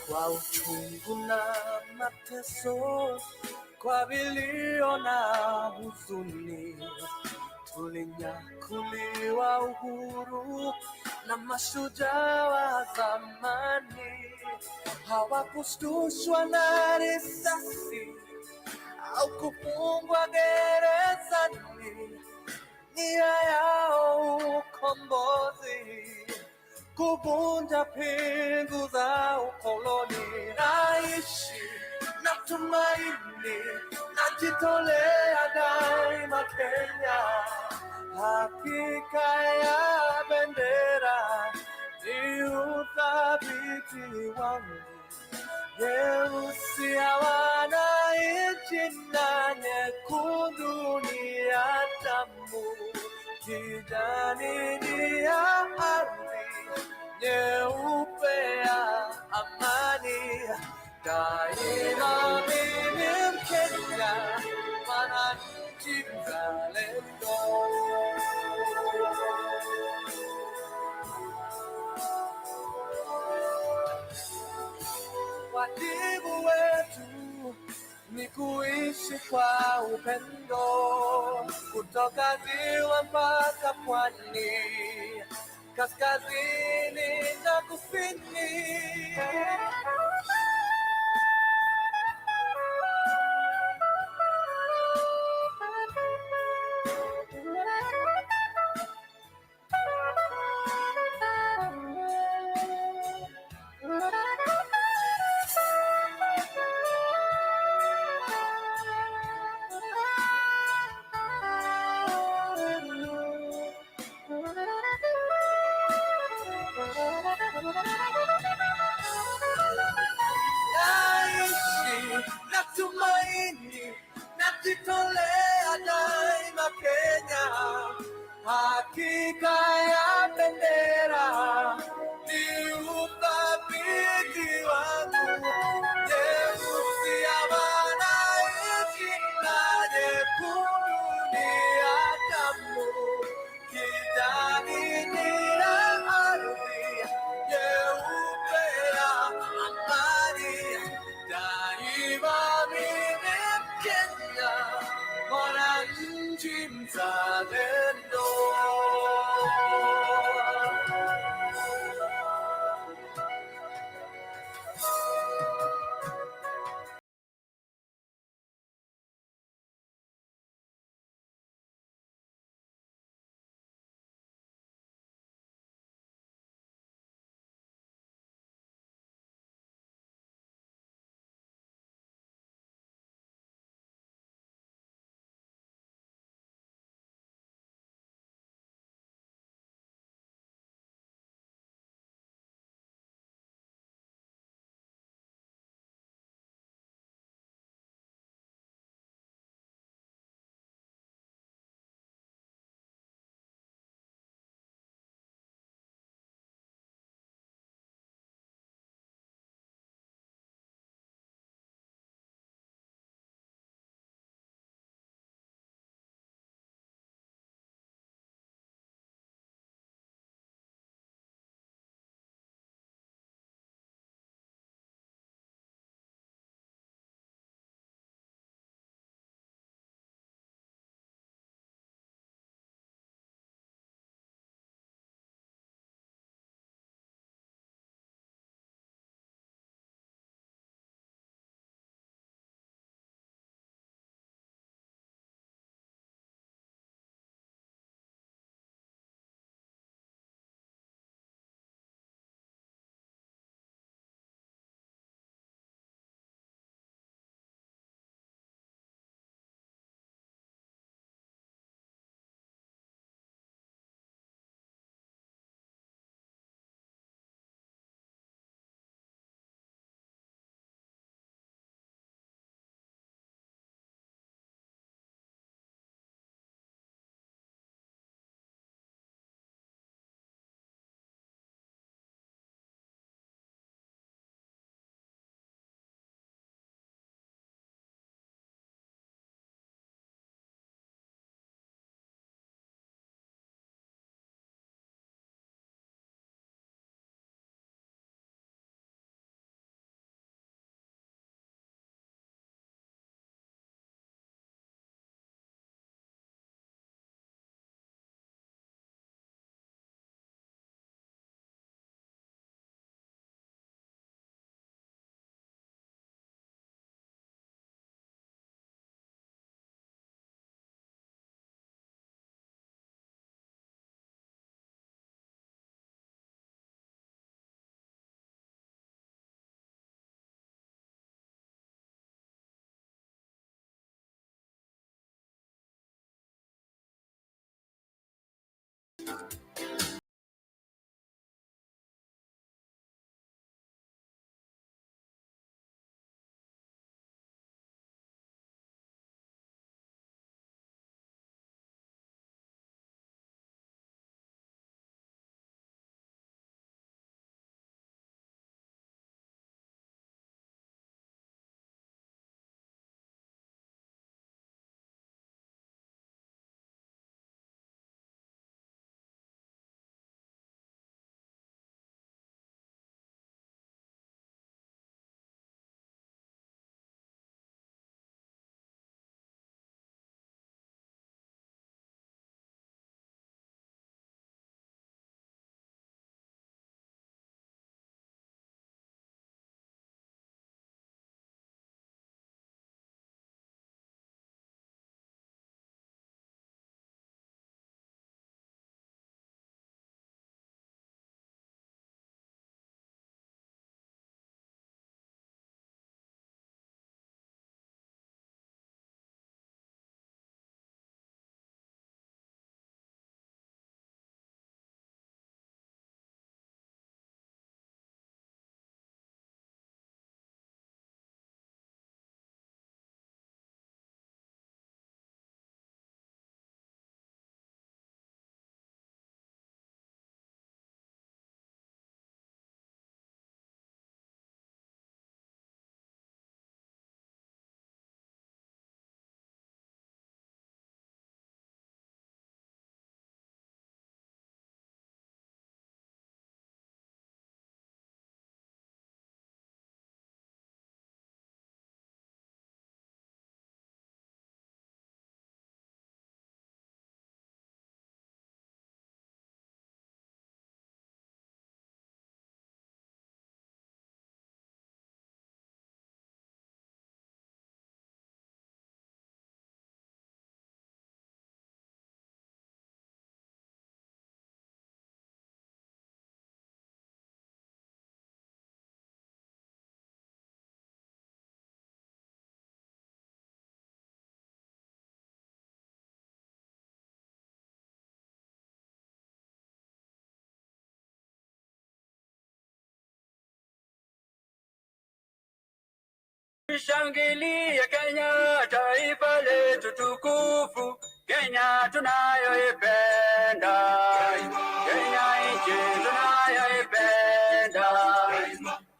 Kwa uchungu na mateso, kwa vilio na huzuni, tulinyakuliwa uhuru na mashujaa wa zamani. Hawakushtushwa na risasi au kufungwa gerezani, nia yao ukombozi, kuvunja pingu za ukoloni. Naishi na tumaini, najitolea daima Kenya. Hakika ya bendera ni uthabiti wangu, nyeusi ya wananchi na nyekundu ni ya damu, kijani ni ya ardhi, nyeupe ya amani. Daima mimi Mkenya, mwananchi mzalendo. Wajibu wetu ni kuishi kwa upendo, kutoka ziwa mpaka pwani, kaskazini na kusini.
Shangilia Kenya, taifa letu tukufu, Kenya tunayoipenda, Kenya nchi tunayoipenda.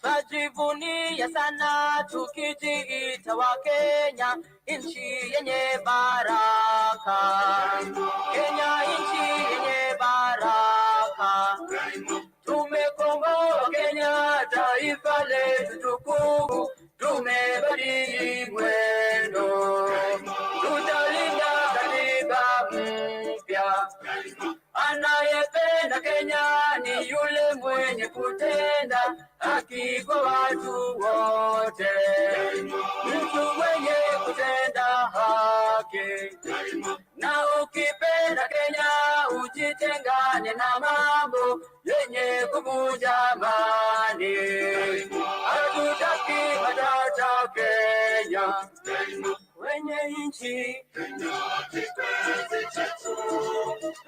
Tujivunia sana tukijiita wa Kenya, nchi yenye baraka, Kenya nchi yenye baraka. Tumekomboa Kenya, taifa letu tukufu, tumebadili mwendo, tutalinda katiba mpya. Anayependa Kenya ni yule mwenye kutenda haki kwa watu wote, mtu mwenye kutenda haki. Na ukipenda Kenya ujitengane na mambo yenye kuvunja amani. Hatutaki matata Kenya, wenye nchi
Kipenzi chetu,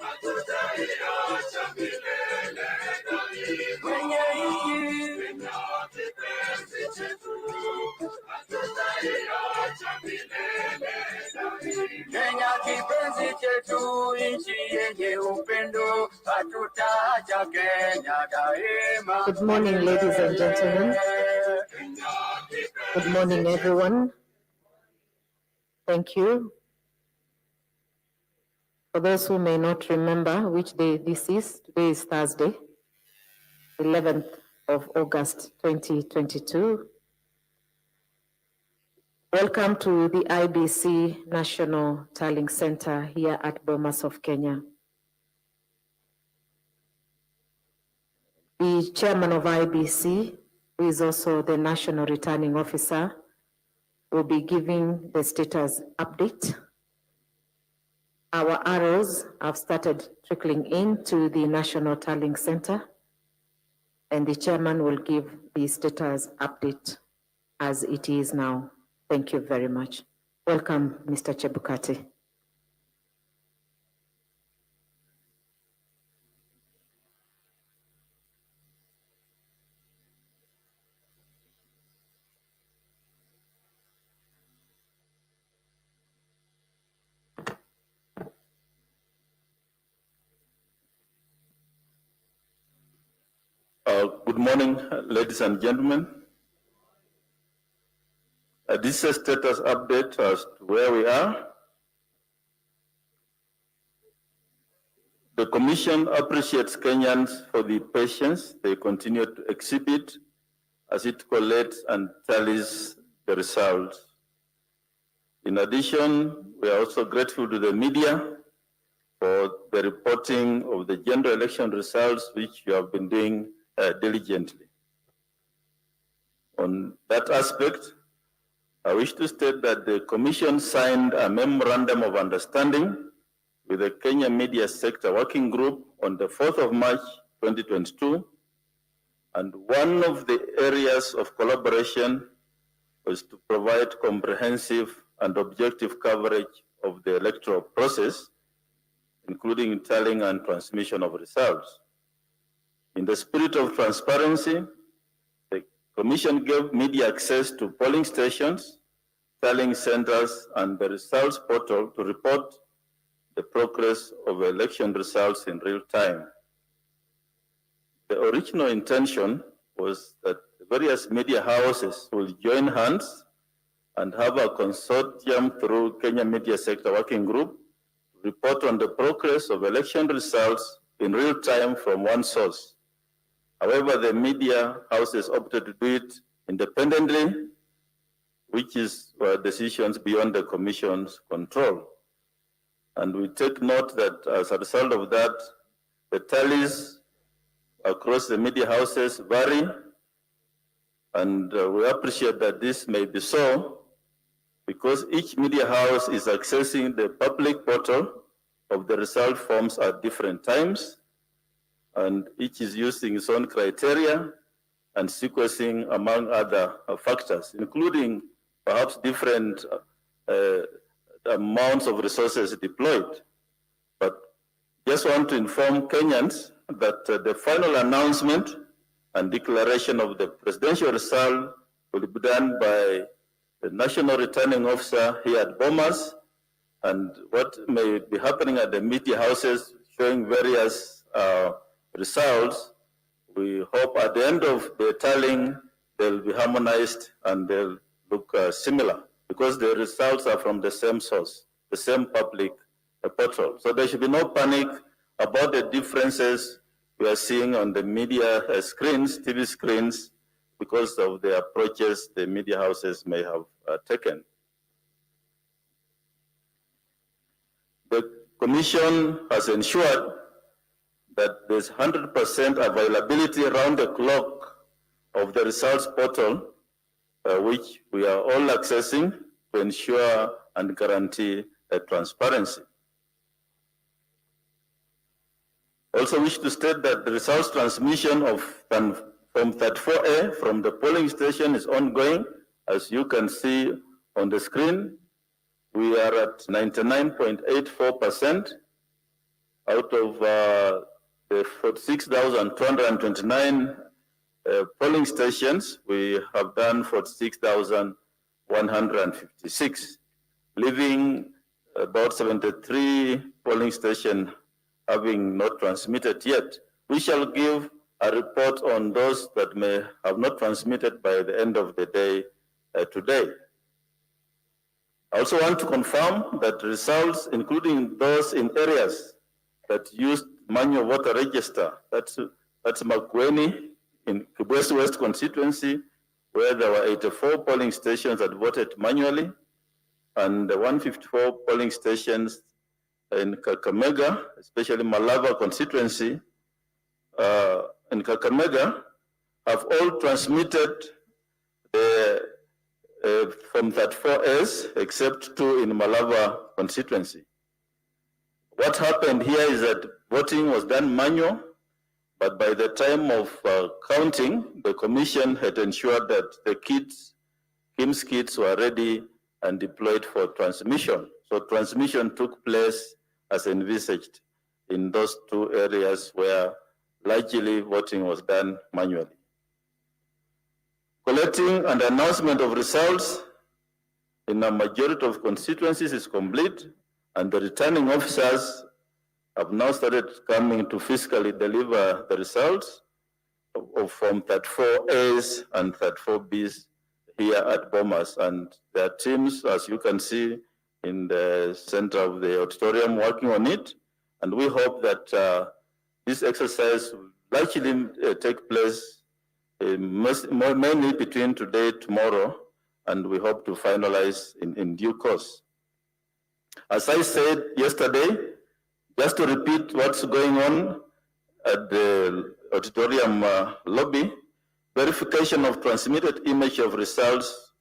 hatutaiacha milele daima.
wenye nchi
Kipenzi chetu, hatutaiacha milele daima.
Kenya kipenzi chetu, nchi yenye upendo, hatutaacha Kenya daima.
Good morning, ladies and gentlemen. Good morning, everyone. Thank you. For those who may not remember which day this is, today is Thursday, 11th of August, 2022. Welcome to the IEBC National Tallying Center here at Bomas of Kenya. The chairman of IEBC, who is also the National Returning Officer, will be giving the status update. Our arrows have started trickling into the National Tallying Center, and the chairman will give the status update as it is now. Thank you very much. Welcome, Mr. Chebukati.
Good morning, ladies and gentlemen. This is a status update as to where we are. The Commission appreciates Kenyans for the patience they continue to exhibit as it collates and tallies the results. In addition, we are also grateful to the media for the reporting of the general election results, which you have been doing diligently. On that aspect, I wish to state that the Commission signed a memorandum of understanding with the Kenya Media Sector Working Group on the 4th of March 2022, and one of the areas of collaboration was to provide comprehensive and objective coverage of the electoral process, including tallying and transmission of results. In the spirit of transparency, the Commission gave media access to polling stations, tallying centers, and the results portal to report the progress of election results in real time. The original intention was that the various media houses will join hands and have a consortium through Kenya Media Sector Working Group to report on the progress of election results in real time from one source. However, the media houses opted to do it independently, which is decisions beyond the Commission's control. And we take note that as a result of that, the tallies across the media houses vary, and we appreciate that this may be so because each media house is accessing the public portal of the result forms at different times, and each is using its own criteria and sequencing, among other factors, including perhaps different amounts of resources deployed. But just want to inform Kenyans that the final announcement and declaration of the presidential result will be done by the National Returning Officer here at Bomas, and what may be happening at the media houses showing various results, we hope at the end of the tallying they'll be harmonized and they'll look similar, because the results are from the same source, the same public portal. So there should be no panic about the differences we are seeing on the media screens, TV screens, because of the approaches the media houses may have taken. The Commission has ensured that there's 100% availability around the clock of the results portal, which we are all accessing to ensure and guarantee transparency. Also wish to state that the results transmission from 34A from the polling station is ongoing. As you can see on the screen, we are at 99.84% out of the 46,229 polling stations. We have done 46,156, leaving about 73 polling stations having not transmitted yet. We shall give a report on those that may have not transmitted by the end of the day today. I also want to confirm that results, including those in areas that used manual voter register, that's Makueni in Kibwezi West constituency, where there were 84 polling stations that voted manually, and 154 polling stations in Kakamega, especially Malava constituency, in Kakamega, have all transmitted from 34As, except 2 in Malava constituency. What happened here is that voting was done manual, but by the time of counting, the Commission had ensured that the KIMS kits were ready and deployed for transmission. So transmission took place as envisaged in those 2 areas where largely voting was done manually. Collecting and announcement of results in a majority of constituencies is complete, and the returning officers have now started coming to physically deliver the results. of Form 34As and 34Bs here at Bomas. And there are teams, as you can see, in the center of the auditorium working on it. And we hope that this exercise will likely take place mainly between today and tomorrow, and we hope to finalize in due course. As I said yesterday, just to repeat what's going on at the auditorium lobby, verification of transmitted image of results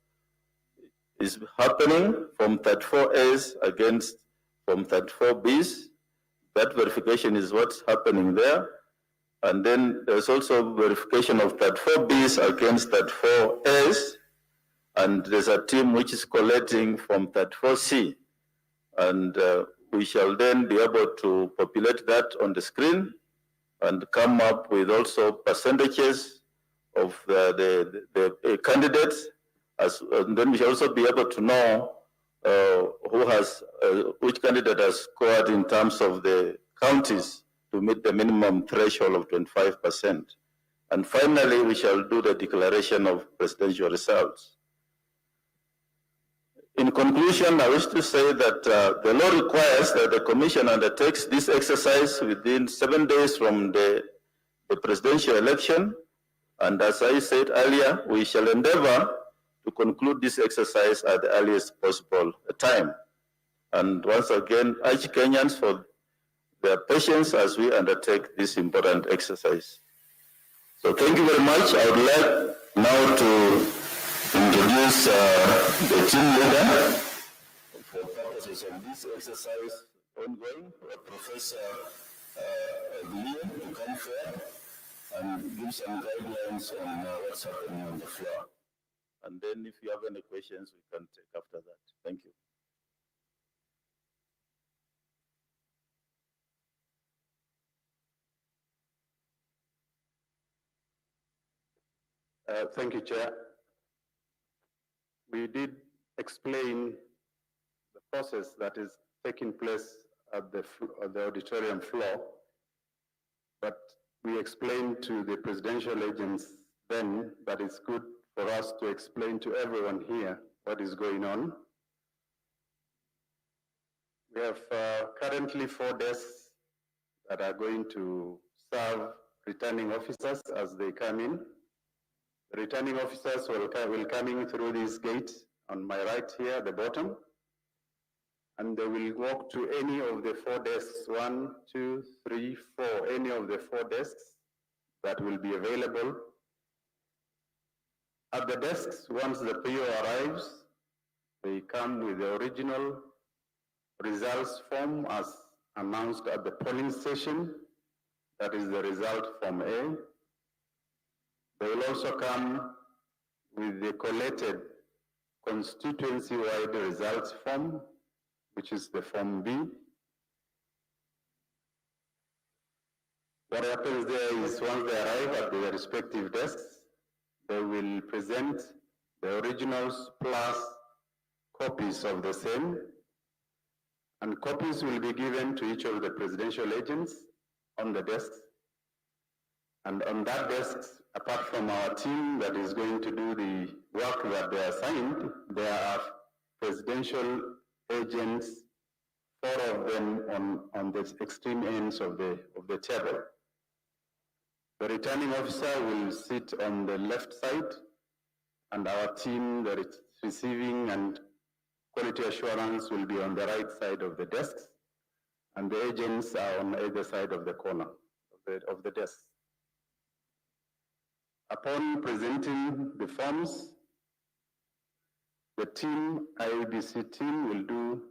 is happening from 34As against from 34Bs. That verification is what's happening there. And then there's also verification of 34Bs against 34As. And there's a team which is collating from 34C. And we shall then be able to populate that on the screen and come up with also percentages of the candidates. And then we shall also be able to know which candidate has scored in terms of the counties to meet the minimum threshold of 25%. And finally, we shall do the declaration of presidential results. In conclusion, I wish to say that the law requires that the Commission undertakes this exercise within 7 days from the presidential election. And as I said earlier, we shall endeavor to conclude this exercise at the earliest possible time. And once again, urge Kenyans for their patience as we undertake this important exercise. So thank you very much. I would like now to introduce the team leader for purposes of this exercise ongoing, Professor Leo, to come forward and give some guidelines on what's happening on the floor. And then if you have any questions, we can take after that. Thank you.
Thank you, Chair. We did explain the process that is taking place at the auditorium floor, but we explained to the presidential agents then that it's good for us to explain to everyone here what is going on. We have currently 4 desks that are going to serve returning officers as they come in. The returning officers will come in through this gate on my right here at the bottom, and they will walk to any of the 4 desks, 1, 2, 3, 4, any of the 4 desks that will be available. At the desks, once the PO arrives, they come with the original results form as announced at the polling station. That is the result form A. They will also come with the collated constituency-wide results form, which is the form B. What happens there is once they arrive at their respective desks, they will present the originals plus copies of the same, and copies will be given to each of the presidential agents on the desks. And on that desk, apart from our team that is going to do the work that they are assigned, there are presidential agents, 4 of them on the extreme ends of the table. The returning officer will sit on the left side, and our team, the receiving and quality assurance, will be on the right side of the desks, and the agents are on either side of the corner of the desk. Upon presenting the forms, the IEBC team will do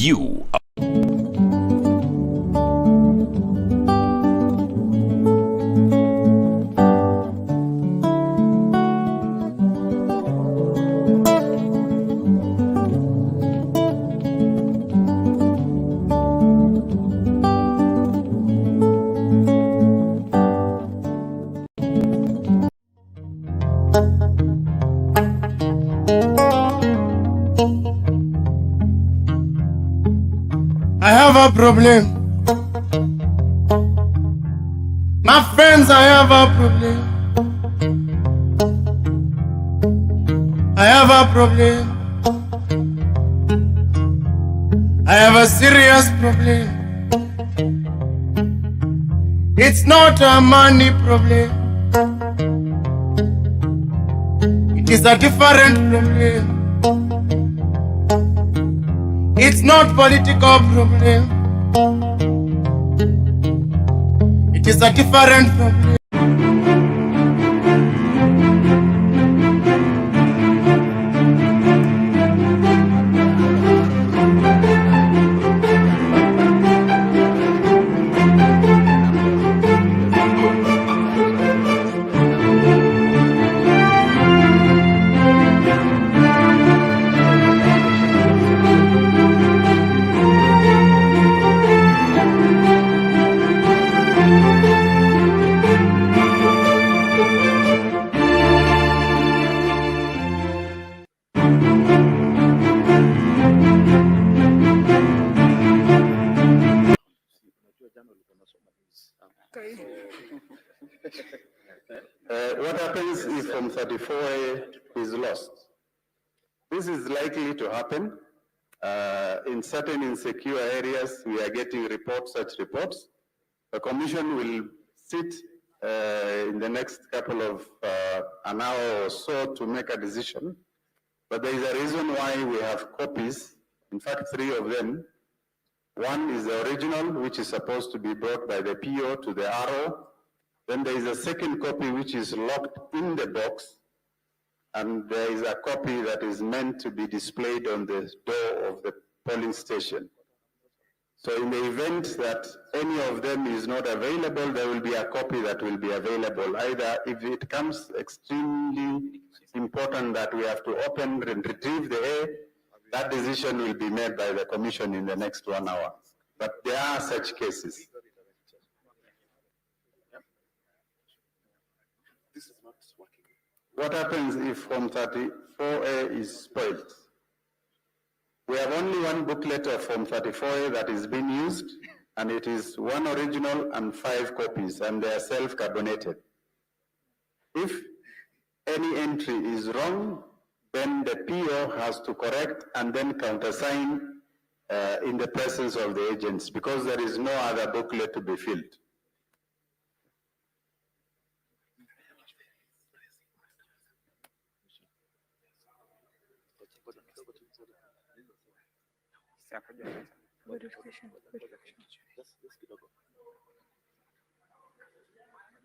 you.
I have a problem. My friends, I have a problem. I have a problem. I have a serious problem. It's not a money problem. It is a different problem. It's not political problem. It is a different problem.
What happens if Form 34A is lost? This is likely to happen. In certain insecure areas, we are getting such reports. The commission will sit in the next couple of an hour or so to make a decision. But there is a reason why we have copies, in fact, 3 of them. One is the original, which is supposed to be brought by the PO to the RO. Then there is a second copy which is locked in the box, and there is a copy that is meant to be displayed on the door of the polling station. So in the event that any of them is not available, there will be a copy that will be available. Either if it comes extremely important that we have to open and retrieve the A, that decision will be made by the commission in the next 1 hour. But there are such cases. What happens if Form 34A is spoiled? We have only one booklet of Form 34A that is being used, and it is 1 original and 5 copies, and they are self-carbonated. If any entry is wrong, then the PO has to correct and then countersign in the presence of the agents, because there is no other booklet to be filled.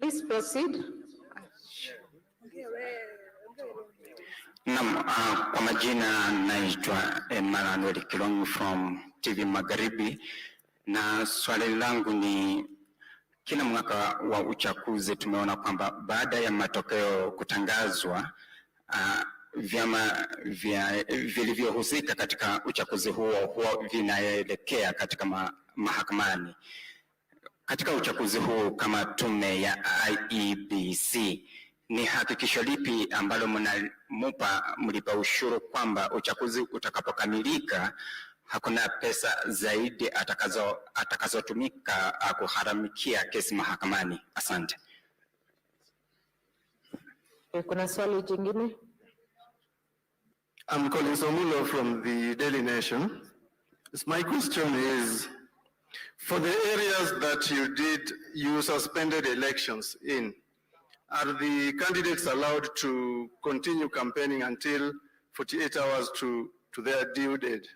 Please proceed.
Kwa majina naitwa Emmanuel Kilongo from TV Magharibi, na swali langu ni kila mwaka wa uchaguzi tumeona kwamba baada ya matokeo kutangazwa, vyama vilivyohusika katika uchaguzi huo huwa vinaelekea katika mahakamani. Katika uchaguzi huu kama tume ya IEBC, ni hakikisho lipi ambalo mlipa ushuru kwamba uchaguzi utakapokamilika hakuna pesa zaidi atakazotumika kuharamikia kesi mahakamani? Asante.
Kuna swali jingine?
I'm Collins Omulo from the Daily Nation. My question is, for the areas that you suspended elections in, are the candidates allowed to continue campaigning until 48 hours to their due date?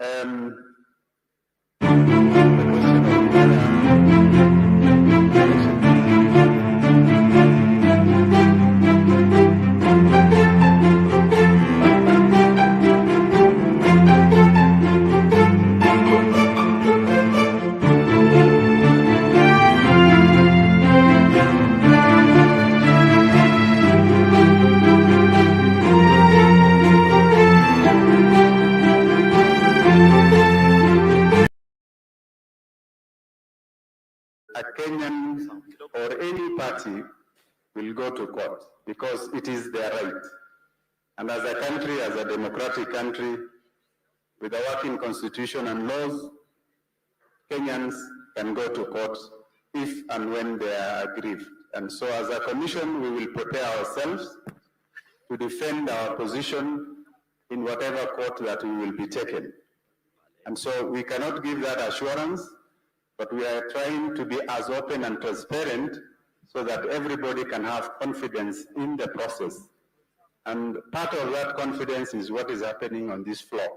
A Kenyan or any party will go to court because it is their right. And as a country, as a democratic country, with a working constitution and laws, Kenyans can go to court if and when they are aggrieved. And so as a commission, we will prepare ourselves to defend our position in whatever court that we will be taken. And so we cannot give that assurance, but we are trying to be as open and transparent so that everybody can have confidence in the process. And part of that confidence is what is happening on this floor.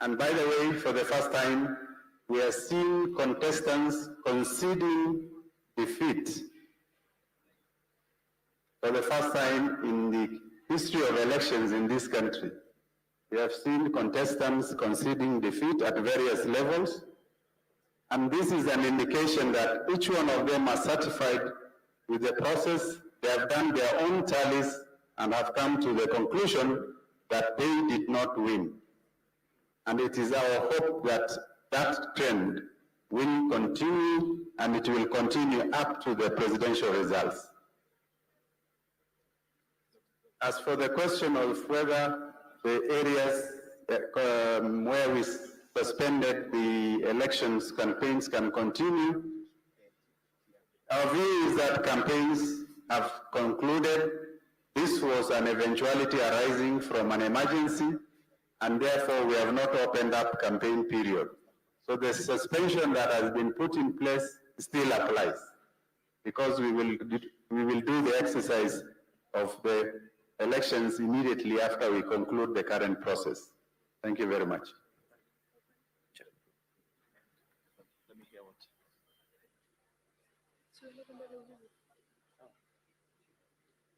And by the way, for the first time, we are seeing contestants conceding defeat. For the first time in the history of elections in this country, we have seen contestants conceding defeat at various levels. And this is an indication that each one of them are satisfied with the process. They have done their own tallies and have come to the conclusion that they did not win. And it is our hope that that trend will continue, and it will continue up to the presidential results. As for the question of whether the areas where we suspended the elections campaigns can continue, our view is that campaigns have concluded. This was an eventuality arising from an emergency, and therefore we have not opened up campaign period. So the suspension that has been put in place still applies, because we will do the exercise of the elections immediately after we conclude the current process. Thank you very much.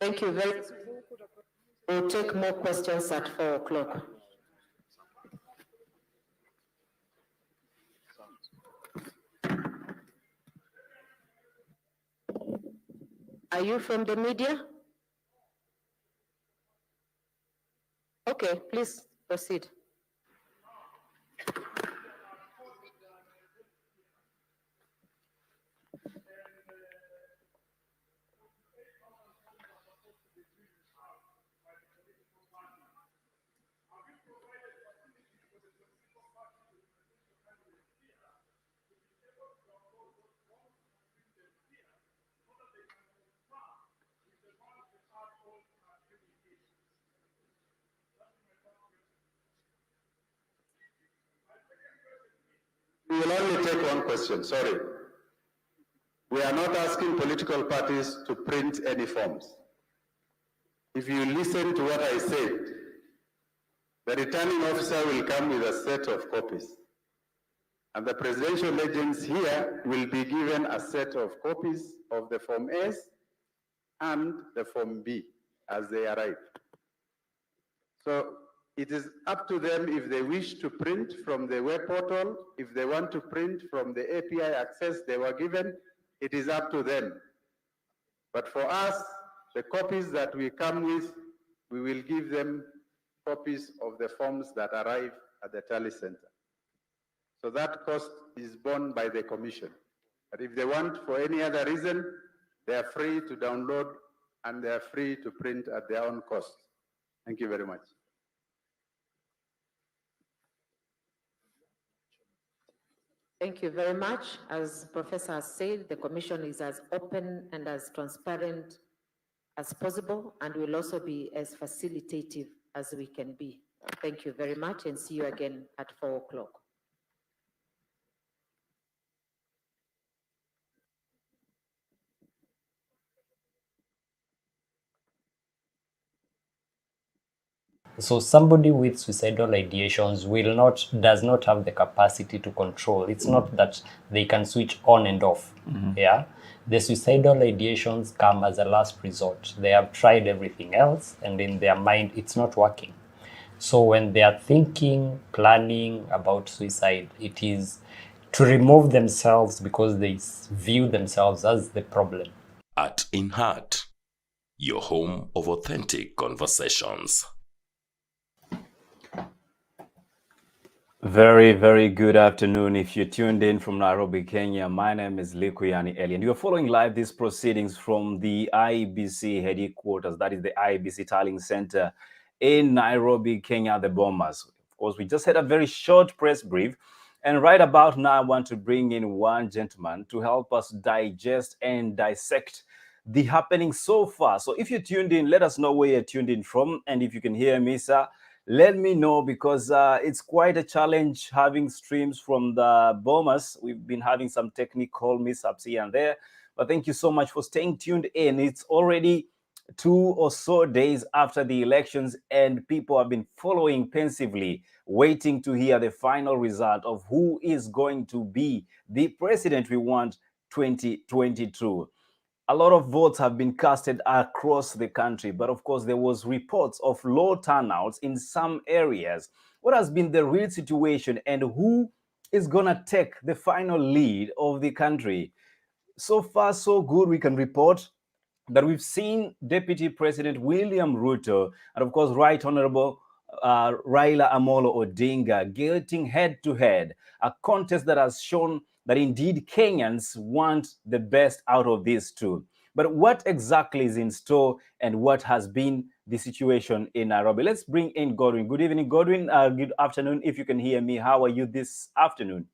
Thank you very much. We'll take more questions at 4 o'clock. Are you from the media? Okay, please proceed.
We will only take one question, sorry. We are not asking political parties to print any forms. If you listen to what I said, the returning officer will come with a set of copies. And the presidential agents here will be given a set of copies of the Form S and the Form B as they arrive. So it is up to them if they wish to print from the web portal, if they want to print from the API access they were given, it is up to them. But for us, the copies that we come with, we will give them copies of the forms that arrive at the Tally Center. So that cost is borne by the Commission. But if they want for any other reason, they are free to download and they are free to print at their own cost. Thank you very much.
Thank you very much. As Professor has said, the Commission is as open and as transparent as possible, and will also be as facilitative as we can be. Thank you very much, and see you again at 4 o'clock.
So somebody with suicidal ideations does not have the capacity to control. It's not that they can switch on and off. Yeah. The suicidal ideations come as a last resort. They have tried everything else, and in their mind, it's not working. So when they are thinking, planning about suicide, it is to remove themselves because they view themselves as the problem.
At In Heart, your home of authentic conversations.
Very, very good afternoon. If you're tuned in from Nairobi, Kenya, my name is Likuyani Eli, and you're following live these proceedings from the IEBC headquarters, that is the IEBC Tallying Center in Nairobi, Kenya, the Bomas. Of course, we just had a very short press brief, and right about now, I want to bring in one gentleman to help us digest and dissect the happening so far. So if you're tuned in, let us know where you're tuned in from, and if you can hear me, sir, let me know, because it's quite a challenge having streams from the Bomas. We've been having some technical mishaps here and there, but thank you so much for staying tuned in. It's already 2 or so days after the elections, and people have been following pensively, waiting to hear the final result of who is going to be the president we want 2022. A lot of votes have been casted across the country, but of course there was reports of low turnouts in some areas. What has been the real situation, and who is gonna take the final lead of the country? So far, so good. We can report that we've seen Deputy President William Ruto and of course Right Honorable Raila Amolo Odinga getting head-to-head, a contest that has shown that indeed Kenyans want the best out of these two. But what exactly is in store, and what has been the situation in Nairobi? Let's bring in Godwin. Good evening, Godwin. Good afternoon, if you can hear me. How are you this afternoon?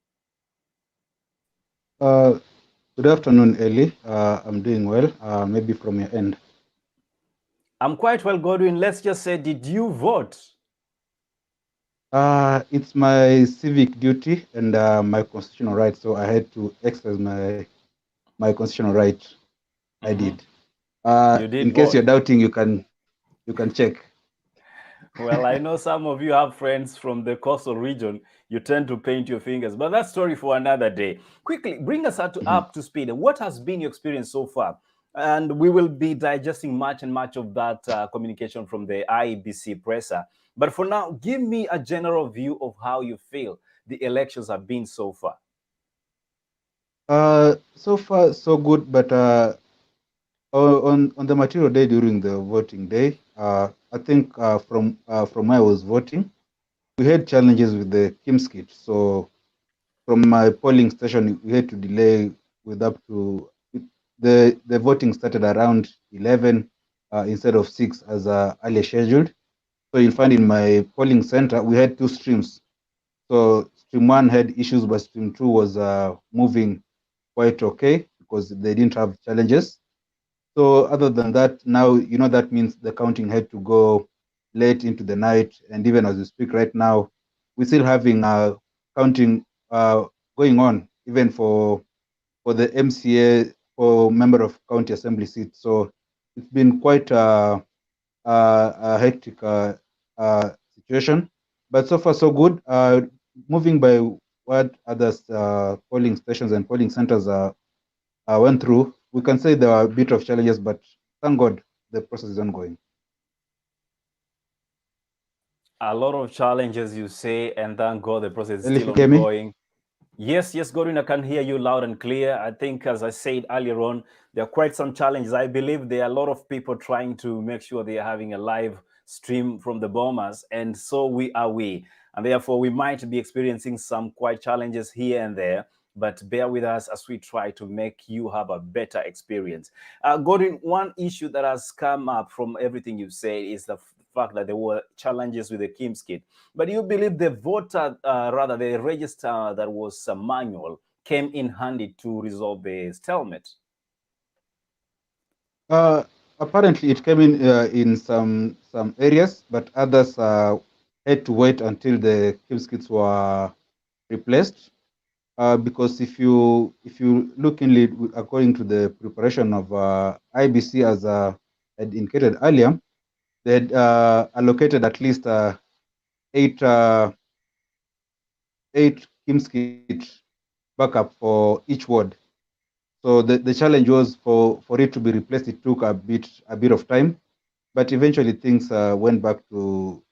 Good afternoon, Eli. I'm doing well. Maybe from your end.
I'm quite well, Godwin. Let's just say, did you vote?
It's my civic duty and my constitutional right, so I had to exercise my constitutional right. I did.
You did
in case
vote.
you're doubting, you can check.
Well, I know some of you have friends from the coastal region. You tend to paint your fingers, but that's story for another day. Quickly, bring us up to speed. What has been your experience so far? And we will be digesting much of that communication from the IEBC presser. But for now, give me a general view of how you feel the elections have been so far.
So far, so good. But on the material day during the voting day, I think from where I was voting, we had challenges with the Kim's kit. So from my polling station, we had to delay with up to the voting started around 11 instead of 6 as earlier scheduled. So you'll find in my polling center, we had 2 streams. So stream 1 had issues, but stream 2 was moving quite okay because they didn't have challenges. So other than that, now, that means the counting had to go late into the night. And even as we speak right now, we're still having counting going on, even for the MCA, for member of county assembly seat. So it's been quite a hectic situation, but so far so good. Moving by what others polling stations and polling centers went through, we can say there are a bit of challenges, but thank God the process is ongoing.
A lot of challenges, you say, and thank God the process is
Eli,
still
can you hear me?
ongoing. Yes, Godwin, I can hear you loud and clear. I think, as I said earlier on, there are quite some challenges. I believe there are a lot of people trying to make sure they are having a live stream from the Bombers, and so we. And therefore, we might be experiencing some quite challenges here and there, but bear with us as we try to make you have a better experience. Godwin, one issue that has come up from everything you've said is the fact that there were challenges with the Kim's kit. But you believe the voter, rather the register that was manual, came in handy to resolve the stalemate?
Apparently, it came in some areas, but others had to wait until the Kim's kits were replaced. Because if you look in it, according to the preparation of IBC, as I had indicated earlier, they had allocated at least 8 KIMS kit backup for each ward. So the challenge was for it to be replaced. It took a bit of time, but eventually things went back to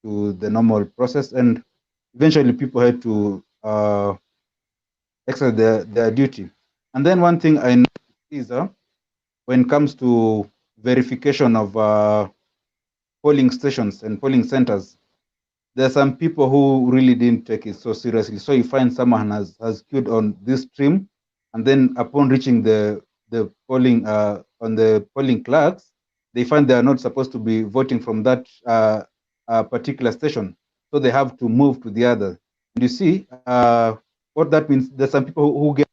the normal process, and eventually people had to exercise their duty. And then one thing I noticed is when it comes to verification of polling stations and polling centers, there are some people who really didn't take it so seriously. So you find someone has queued on this stream, and then upon reaching the polling on the polling clerks, they find they are not supposed to be voting from that particular station, so they have to move to the other. And you see what that means. There's some people who get,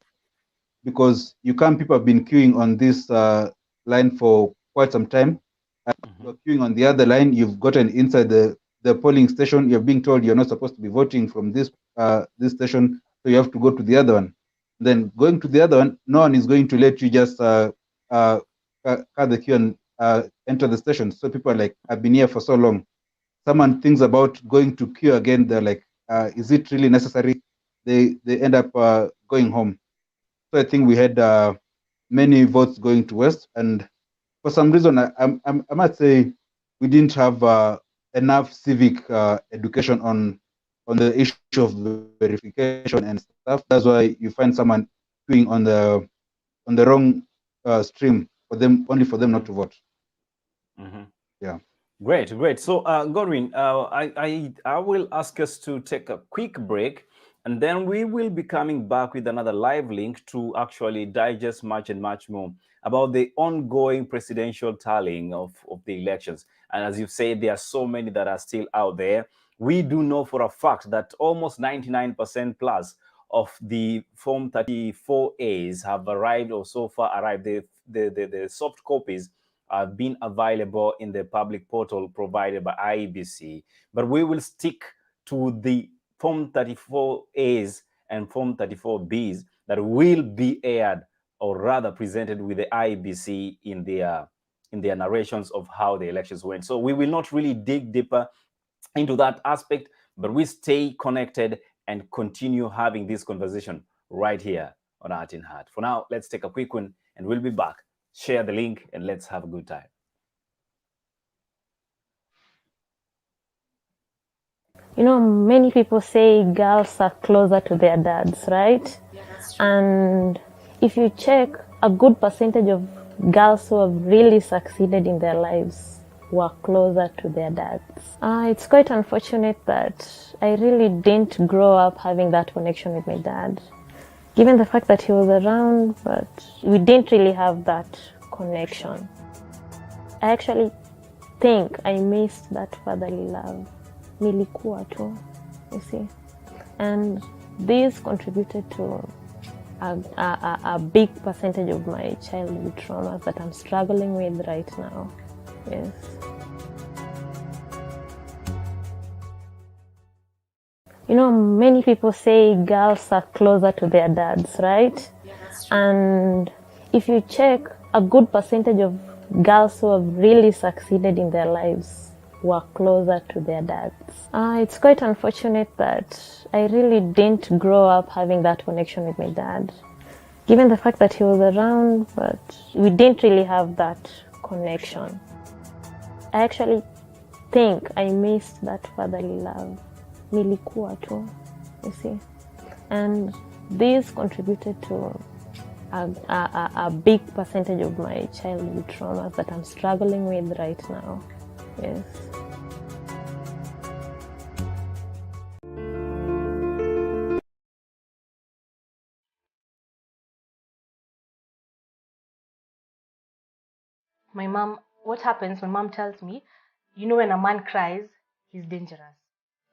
because people have been queuing on this line for quite some time. You're queuing on the other line, you've gotten inside the polling station, you're being told you're not supposed to be voting from this station, so you have to go to the other one. Then going to the other one, no one is going to let you just cut the queue and enter the station. So people are like, I've been here for so long. Someone thinks about going to queue again, they're like, is it really necessary? They end up going home. So I think we had many votes going to West, and for some reason, I might say we didn't have enough civic education on the issue of verification and stuff. That's why you find someone doing on the wrong stream for them, only for them not to vote. Yeah.
Great. So, Godwin, I will ask us to take a quick break, and then we will be coming back with another live link to actually digest much and much more about the ongoing presidential tallying of the elections. And as you said, there are so many that are still out there. We do know for a fact that almost 99% plus of the Form 34As have arrived, or so far arrived. The soft copies have been available in the public portal provided by IEBC. But we will stick to the Form 34As and Form 34Bs that will be aired, or rather presented with the IEBC in their narrations of how the elections went. So we will not really dig deeper into that aspect, but we stay connected and continue having this conversation right here on Heart in Heart. For now, let's take a quick one, and we'll be back. Share the link and let's have a good time.
You know, many people say girls are closer to their dads, right? And if you check, a good percentage of girls who have really succeeded in their lives were closer to their dads. It's quite unfortunate that I really didn't grow up having that connection with my dad. Given the fact that he was around, but we didn't really have that connection. I actually think I missed that fatherly love. Nilikuwa tu, you see. And this contributed to a big percentage of my childhood traumas that I'm struggling with right now. Yes. You know, many people say girls are closer to their dads, right? And if you check, a good percentage of girls who have really succeeded in their lives were closer to their dads. It's quite unfortunate that I really didn't grow up having that connection with my dad. Given the fact that he was around, but we didn't really have that connection. I actually think I missed that fatherly love. Nilikuwa tu, you see. And this contributed to a big percentage of my childhood traumas that I'm struggling with right now. Yes.
My mom, what happens, my mom tells me, you know, when a man cries, he's dangerous.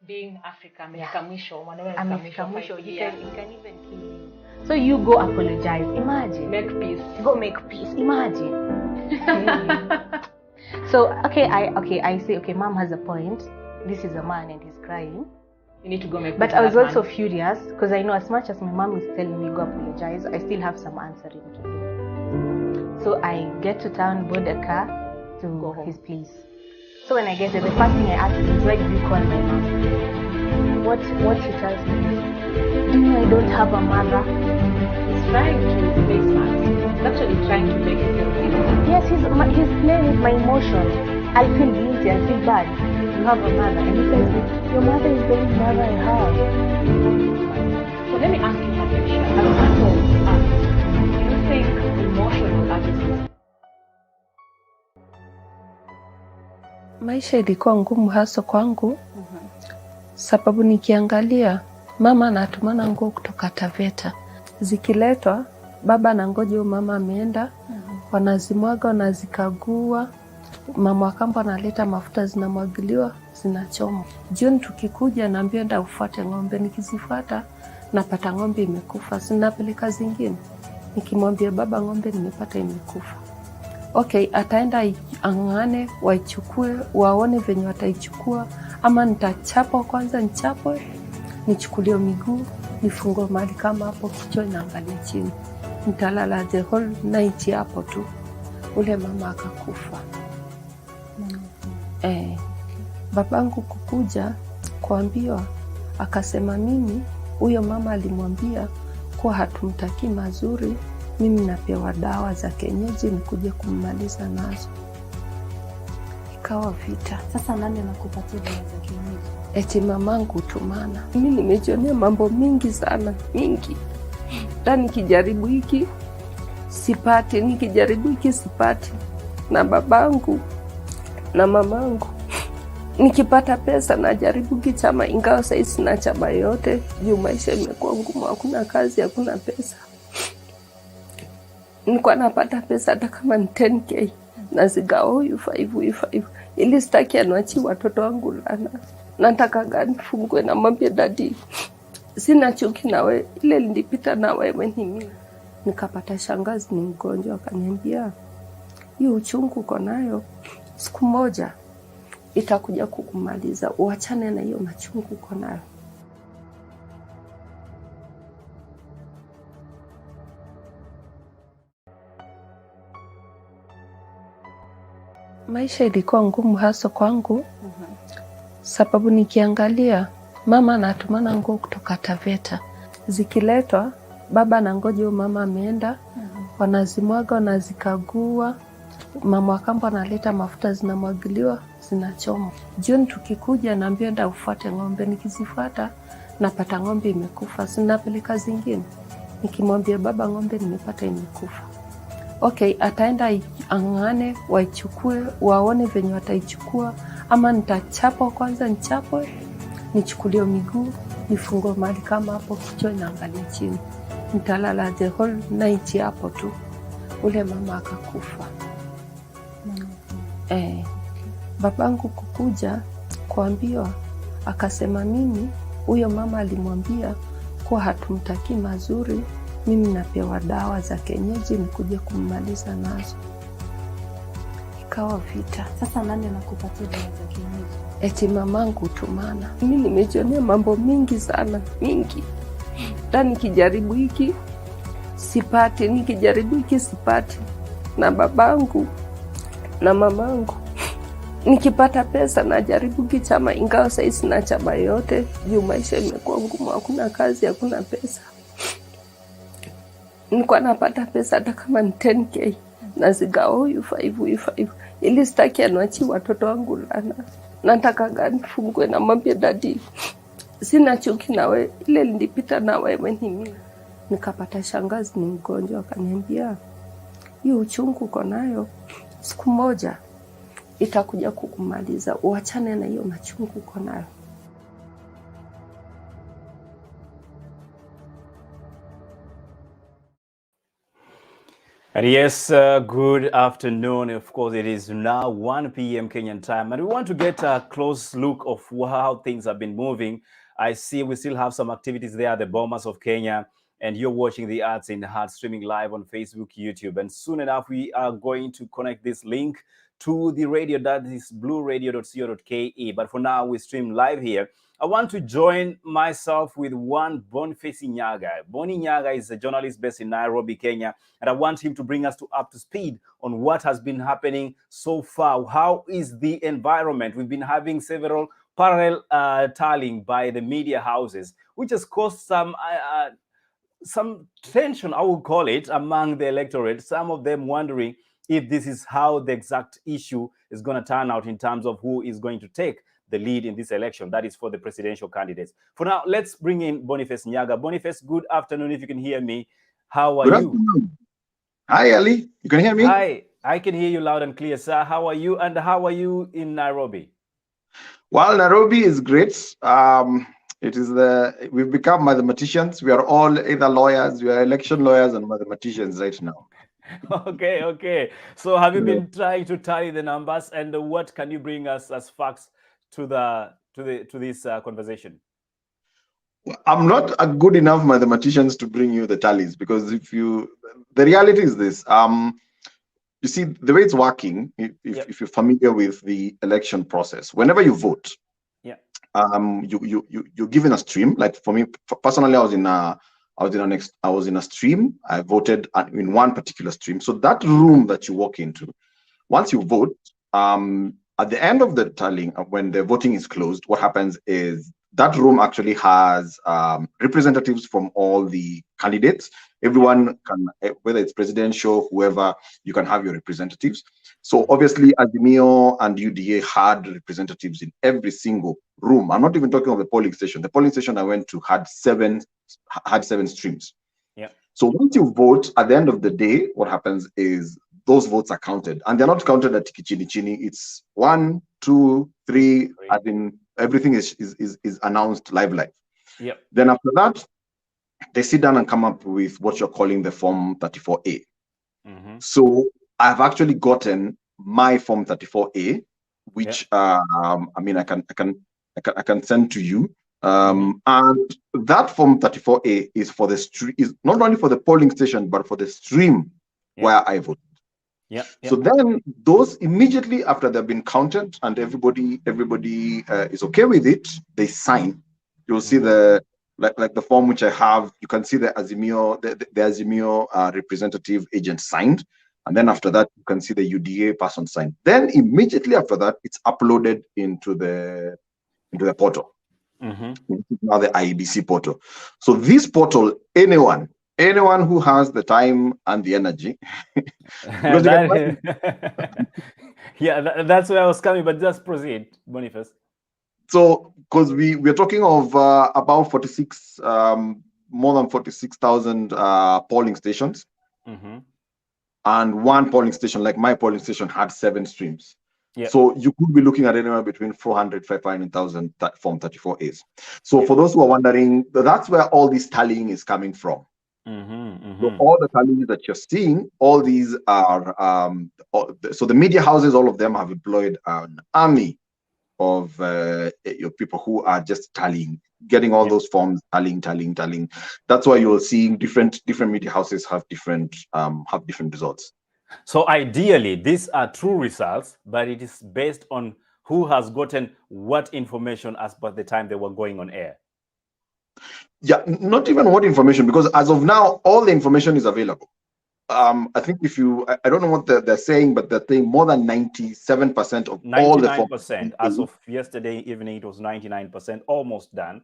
Being Africa,
Amefika
mwisho,
he can even kill you. So you go apologize. Imagine.
Make peace.
Go make peace. Imagine. So I say, okay, mom has a point. This is a man and he's crying.
You need to go make peace.
But I was also furious because I know as much as my mom is telling me go apologize, I still have some answering to do. So I get to town, board a car to his place. So when I get there, the first thing I ask is, why did you call my mom? What she tells me is, do you know I don't have a mother?
He's trying to play smart. He's actually trying to make you feel guilty.
Yes, he's playing with my emotions. I feel guilty, I feel bad. You have a mother. And he tells me, your mother is the only mother I have.
So let me ask you, Patricia, as a matter of fact, do you think emotional abuse?
Maisha ilikuwa ngumu hasa kwangu, sababu nikiangalia mama anatumana nguo kutoka Taveta. Zikiletwa, baba anangoja mama ameenda, wanazimwaga, wanazikagua. Mama wa kambo analeta mafuta, zinamwagiliwa, zinachomwa. Jioni tukikuja naambia enda ufuate ng'ombe. Nikizifuata napata ng'ombe imekufa, sinapeleka zingine. Nikimwambia baba ng'ombe nimepata imekufa. Okay, ataenda ang'ane, waichukue, waone venye wataichukua, ama nitachapa kwanza, nichapwe, nichukulie miguu, nifungwe mahali kama hapo, kichwa inaangalia chini. Nitalala the whole night hapo tu. Ule mama akakufa. Babangu kukuja kuambiwa, akasema mimi, huyo mama alimwambia kuwa hatumtaki mazuri, mimi napewa dawa za kienyeji nikuje kummaliza nazo. Ikawa vita.
Sasa nani anakupatia dawa za kienyeji?
Eti mamangu tumana. Mimi nimejionea mambo mingi sana, mingi. Hata nikijaribu hiki sipati, nikijaribu hiki sipati. Na babangu na mamangu, nikipata pesa najaribu kichama, ingawa sasa sina chama yote, juu maisha imekuwa ngumu, hakuna kazi, hakuna pesa. Nilikuwa napata pesa hata kama ni 10k, nazigawa huyu 5 ili sitaki aniachie watoto wangu lana. Nataka gani fungwe na mwambie dadi, sina chuki na wewe, ile nilipita na wewe ni mimi. Nikapata shangazi ni mgonjwa, akaniambia hiyo uchungu uko nayo, siku moja itakuja kukumaliza, uachane na hiyo machungu uko nayo. Maisha ilikuwa ngumu hasa kwangu, sababu nikiangalia mama anatumana nguo kutoka Taveta. Zikiletwa, baba anangoja mama ameenda, wanazimwaga, wanazikagua. Mama wa kambo analeta mafuta, zinamwagiliwa, zinachomwa. Jioni tukikuja naambia enda ufuate ng'ombe. Nikizifuata napata ng'ombe imekufa, sinapeleka zingine. Nikimwambia baba ng'ombe nimepata imekufa. Okay, ataenda ang'ane, waichukue, waone venye wataichukua, ama nitachapa kwanza, nichapwe, nichukulie miguu, nifungwe mahali kama hapo, kichwa inaangalia chini. Nitalala the whole night hapo tu. Ule mama akakufa. Babangu kukuja kuambiwa, akasema mimi, huyo mama alimwambia kuwa hatumtaki mazuri, mimi napewa dawa za kienyeji nikuje kummaliza nazo. Ikawa vita.
Sasa nani anakupatia dawa za kienyeji?
Eti mamangu tumana. Mimi nimejionea mambo mingi sana, mingi. Hata nikijaribu hiki sipati, nikijaribu hiki sipati. Na babangu na mamangu, nikipata pesa najaribu kichama, ingawa sasa sina chama yote, juu maisha imekuwa ngumu, hakuna kazi, hakuna pesa. Nilikuwa napata pesa hata kama ni 10k, nazigawa huyu 5 ili sitaki aniachie watoto wangu lana. Nataka gani fungwe na mwambie dadi, sina chuki na wewe, ile nilipita na wewe ni mimi. Nikapata shangazi ni mgonjwa, akaniambia hiyo uchungu uko nayo, siku moja itakuja kukumaliza, uachane na hiyo machungu uko nayo.
And yes, good afternoon. Of course, it is now 1 p.m. Kenyan time, and we want to get a close look of how things have been moving. I see we still have some activities there at the Bomas of Kenya, and you're watching the Arts in the Heart streaming live on Facebook, YouTube. And soon enough, we are going to connect this link to the radio, that is blueradio.co.ke. But for now, we stream live here. I want to join myself with one Boniface Nyaga. Boni Nyaga is a journalist based in Nairobi, Kenya, and I want him to bring us up to speed on what has been happening so far. How is the environment? We've been having several parallel tallying by the media houses, which has caused some tension, I would call it, among the electorate. Some of them wondering if this is how the exact issue is going to turn out in terms of who is going to take the lead in this election. That is for the presidential candidates. For now, let's bring in Boniface Nyaga. Boniface, good afternoon, if you can hear me. How are you?
Afternoon. Hi, Ali. You can hear me?
Hi, I can hear you loud and clear, sir. How are you? And how are you in Nairobi?
Well, Nairobi is great. We've become mathematicians. We are all either lawyers, we are election lawyers and mathematicians right now.
Okay. So have you been trying to tally the numbers, and what can you bring us as facts to this conversation?
I'm not a good enough mathematicians to bring you the tallies, because the reality is this. You see, the way it's working, if you're familiar with the election process, whenever you vote, you're given a stream. Like for me personally, I was in a stream. I voted in one particular stream. So that room that you walk into, once you vote, at the end of the tallying, when the voting is closed, what happens is that room actually has representatives from all the candidates. Everyone can, whether it's presidential, whoever, you can have your representatives. So obviously, Azimio and UDA had representatives in every single room. I'm not even talking of the polling station. The polling station I went to had seven streams.
Yeah.
So once you vote, at the end of the day, what happens is those votes are counted, and they're not counted at chini. It's 1, 2, 3. As in, everything is announced live.
Yeah.
Then after that, they sit down and come up with what you're calling the Form 34A. So I've actually gotten my Form 34A, which I can send to you. And that Form 34A is for is not only for the polling station, but for the stream where I voted. So then those immediately after they've been counted and everybody is okay with it, they sign. You'll see the like the form which I have. You can see the Azimio, the Azimio representative agent signed, and then after that you can see the UDA person signed. Then immediately after that, it's uploaded into the portal. Now the IEBC portal. So this portal, anyone who has the time and the energy.
That's where I was coming, but just proceed, Boniface.
So, because we're talking of about 46, more than 46,000 polling stations, and one polling station, like my polling station, had 7 streams. So you could be looking at anywhere between 400, 500,000 Form 34As. So for those who are wondering, that's where all this tallying is coming from. So all the tallies that you're seeing, all these are, so the media houses, all of them have employed an army of people who are just tallying, getting all those forms, tallying. That's why you're seeing different media houses have different results.
So ideally, these are true results, but it is based on who has gotten what information as per the time they were going on air.
Yeah, not even what information, because as of now, all the information is available. I think I don't know what they're saying, but they're saying more than 97% of all the forms.
99%. As of yesterday evening, it was 99%, almost done.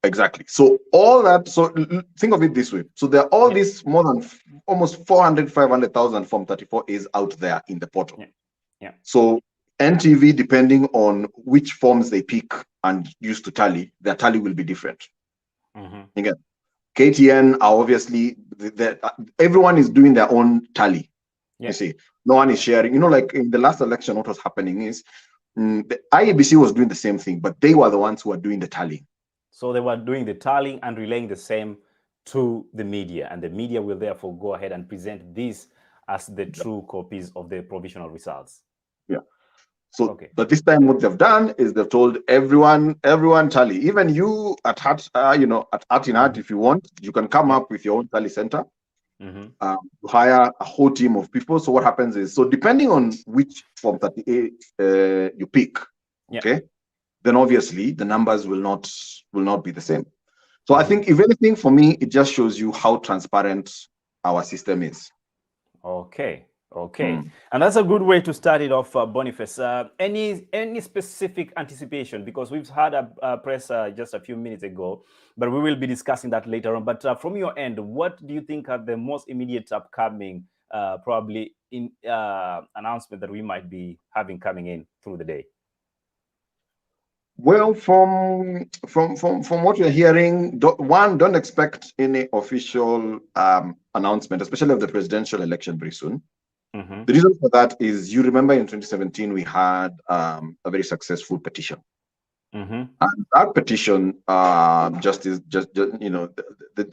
Exactly. So all that, so think of it this way. So there are all these more than almost 400, 500,000 Form 34As out there in the portal. So NTV, depending on which forms they pick and use to tally, their tally will be different. Again, KTN are obviously, everyone is doing their own tally. You see, no one is sharing. You know, like in the last election, what was happening is the IEBC was doing the same thing, but they were the ones who were doing the tallying.
So they were doing the tallying and relaying the same to the media, and the media will therefore go ahead and present this as the true copies of the provisional results.
So, but this time what they've done is they've told everyone tally. Even you at Heart, at Heart in Heart, if you want, you can come up with your own tally center. You hire a whole team of people. So what happens is, so depending on which Form 38 you pick, okay, then obviously the numbers will not be the same. So I think, if anything, for me, it just shows you how transparent our system is.
Okay. And that's a good way to start it off, Boniface. Any specific anticipation? Because we've had a press just a few minutes ago, but we will be discussing that later on. But from your end, what do you think are the most immediate upcoming, probably in announcement that we might be having coming in through the day?
Well, from what you're hearing, don't expect any official announcement, especially of the presidential election very soon. The reason for that is, you remember in 2017 we had a very successful petition, and that petition, the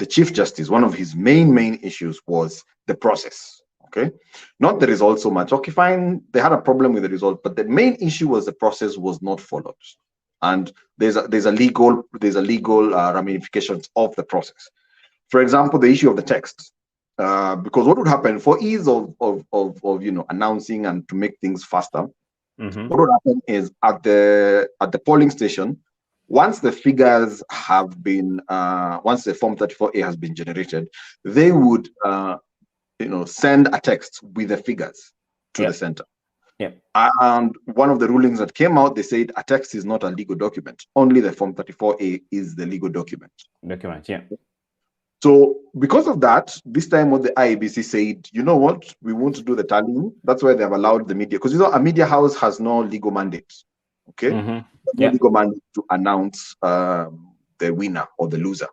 Chief Justice, one of his main issues was the process. Okay, not the result so much. Okay, fine, they had a problem with the result, but the main issue was the process was not followed. And there's a legal ramifications of the process. For example, the issue of the text, because what would happen, for ease of announcing and to make things faster, what would happen is, at the polling station, once the figures have been once the Form 34A has been generated, they would send a text with the figures to the center. And one of the rulings that came out, they said a text is not a legal document. Only the Form 34A is the legal document. So because of that, this time what the IEBC said, you know what, we want to do the tallying. That's why they have allowed the media, because a media house has no legal mandate. Okay, no legal mandate to announce the winner or the loser.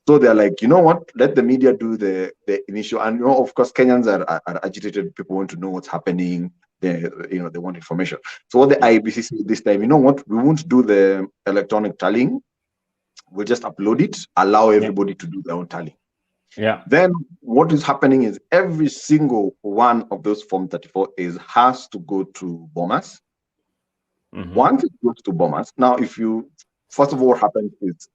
So they're like, you know what, let the media do the initial, and of course Kenyans are agitated. People want to know what's happening. They want information. So what the IEBC said this time, you know what, we won't do the electronic tallying. We'll just upload it, allow everybody to do their own tallying. Then what is happening is, every single one of those Form 34As has to go to Bomas. Once it goes to Bomas, now first of all, what happens is,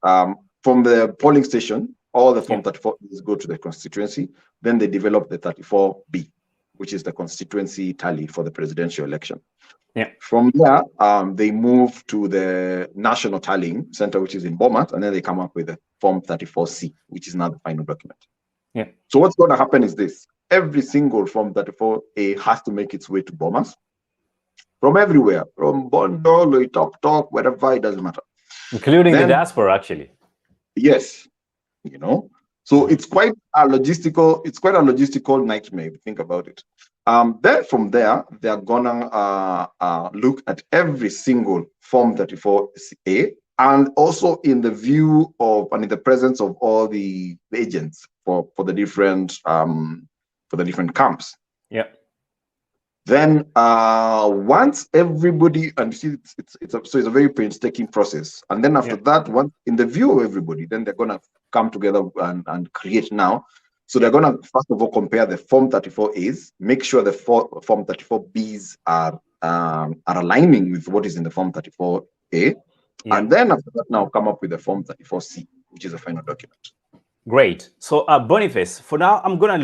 from the polling station, all the Form 34As go to the constituency. Then they develop the 34B, which is the constituency tally for the presidential election. From there, they move to the national tallying center, which is in Bomas, and then they come up with the Form 34C, which is now the final document. So what's going to happen is this: every single Form 34A has to make its way to Bomas from everywhere, from Bondo, Loitoktok, wherever, it doesn't matter.
Including the diaspora, actually.
Yes, so it's quite a logistical nightmare if you think about it. Then from there, they're gonna look at every single Form 34A, and also in the view of and in the presence of all the agents for the different camps. Then once everybody, and you see, it's a very painstaking process. And then after that, once in the view of everybody, then they're gonna come together and create now. So they're gonna first of all compare the Form 34As, make sure the Form 34Bs are aligning with what is in the Form 34A, and then after that, now come up with the Form 34C, which is a final document.
Great. So Boniface, for now, I'm gonna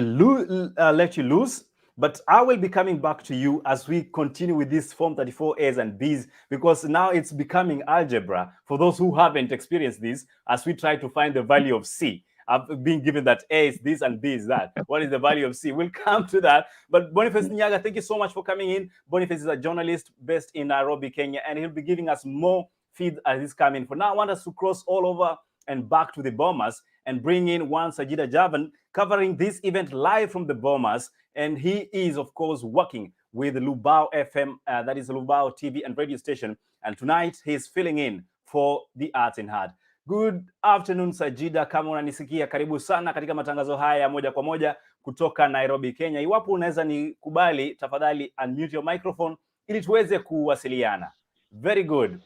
let you loose. But I will be coming back to you as we continue with this Form 34As and Bs, because now it's becoming algebra for those who haven't experienced this, as we try to find the value of C. I've been given that A is this and B is that. What is the value of C? We'll come to that. But Boniface Nyaga, thank you so much for coming in. Boniface is a journalist based in Nairobi, Kenya, and he'll be giving us more feeds as he's coming. For now, I want us to cross all over and back to the Bomas and bring in one Sajida Javan covering this event live from the Bomas. And he is, of course, working with Lubao FM, that is Lubao TV and radio station. And tonight, he's filling in for the Arts in Heart. Good afternoon, Sajida. Kama unanisikia, karibu sana katika matangazo haya moja kwa moja kutoka Nairobi, Kenya. Iwapo unaweza nikubali, tafadhali unmute your microphone ili tuweze kuwasiliana. Very good.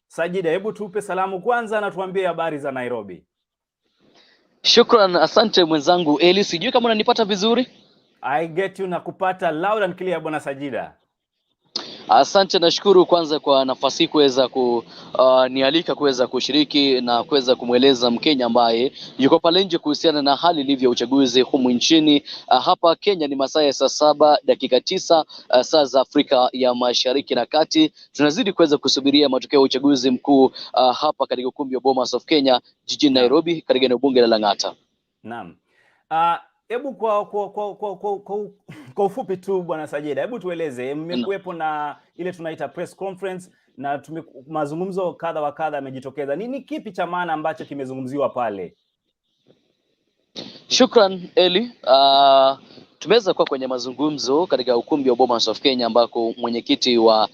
Sajida, hebu tupe salamu kwanza na tuambie habari za Nairobi.
Shukran, asante mwenzangu Eli. Sijui kama unanipata vizuri?
I get you na kupata loud and clear, bwana Sajida.
Asante, nashukuru kwanza kwa nafasi kuweza kunialika kuweza kushiriki na kuweza kumweleza Mkenya ambaye yuko pale nje kuhusiana na hali ilivyo uchaguzi humu nchini. Hapa Kenya ni masaa ya saa 7:09 saa za Afrika ya Mashariki na Kati. Tunazidi kuweza kusubiria matokeo ya uchaguzi mkuu hapa katika ukumbi wa Bomas of Kenya jijini Nairobi katika eneo bunge la Lang'ata.
Naam. Hebu kwa ufupi tu Bwana Sajeda, hebu tueleze, mmekuwepo na ile tunaita press conference na mazungumzo kadha wa kadha yamejitokeza. Nini kipi cha maana ambacho kimezungumziwa pale?
Shukran Eli. Tumeweza kuwa kwenye mazungumzo katika ukumbi wa Bomas of Kenya ambako mwenyekiti wa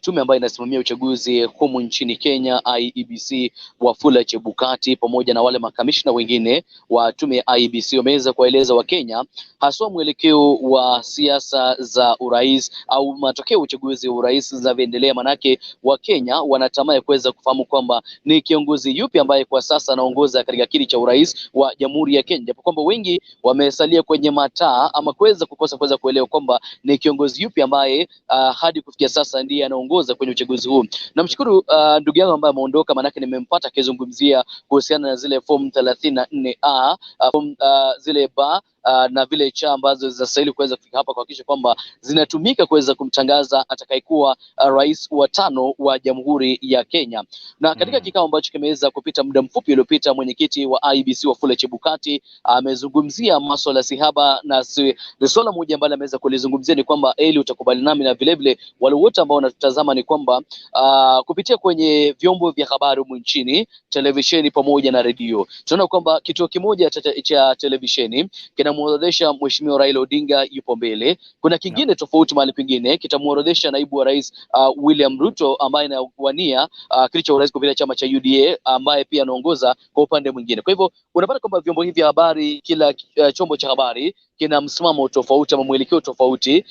tume ambayo inasimamia uchaguzi humu nchini Kenya IEBC Wafula Chebukati pamoja na wale makamishna wengine wa tume ya IEBC wameweza kueleza Wakenya haswa mwelekeo wa siasa za urais au matokeo ya uchaguzi wa urais zinavyoendelea, manake Wakenya wanatamaa ya kuweza kufahamu kwamba ni kiongozi yupi ambaye kwa sasa anaongoza katika kiti cha urais wa Jamhuri ya Kenya, japo kwamba wengi wamesalia kwenye mataa ama kuweza kuelewa kwamba ni kiongozi yupi ambaye hadi kufikia sasa ndiye anaongoza kwenye uchaguzi huu. Namshukuru ndugu yangu ambaye ameondoka, manake nimempata akizungumzia kuhusiana na zile form 34A form zile ba na vile cha ambazo zinastahili kuweza kufika hapa kuhakikisha kwamba zinatumika kuweza kumtangaza atakayekuwa rais wa 5 wa Jamhuri ya Kenya. Na katika kikao ambacho kimeweza kupita muda mfupi uliopita, mwenyekiti wa IEBC Wafula Chebukati amezungumzia masuala sihaba, na swala moja ambalo ameweza kulizungumzia ni kwamba Eli utakubali nami na vile vile wale wote ambao wanatutazama ni kwamba kupitia kwenye vyombo vya habari humu nchini, televisheni pamoja na redio, tunaona kwamba kituo kimoja cha televisheni kinamuorodhesha Mheshimiwa Raila Odinga yupo mbele. Kuna kingine tofauti mahali pengine kitamuorodhesha naibu wa rais William Ruto ambaye anawania kiti cha urais kupitia chama cha UDA ambaye pia anaongoza kwa upande mwingine. Kwa hivyo unapata kwamba vyombo hivi vya habari, kila chombo cha habari kina msimamo tofauti ama mwelekeo tofauti.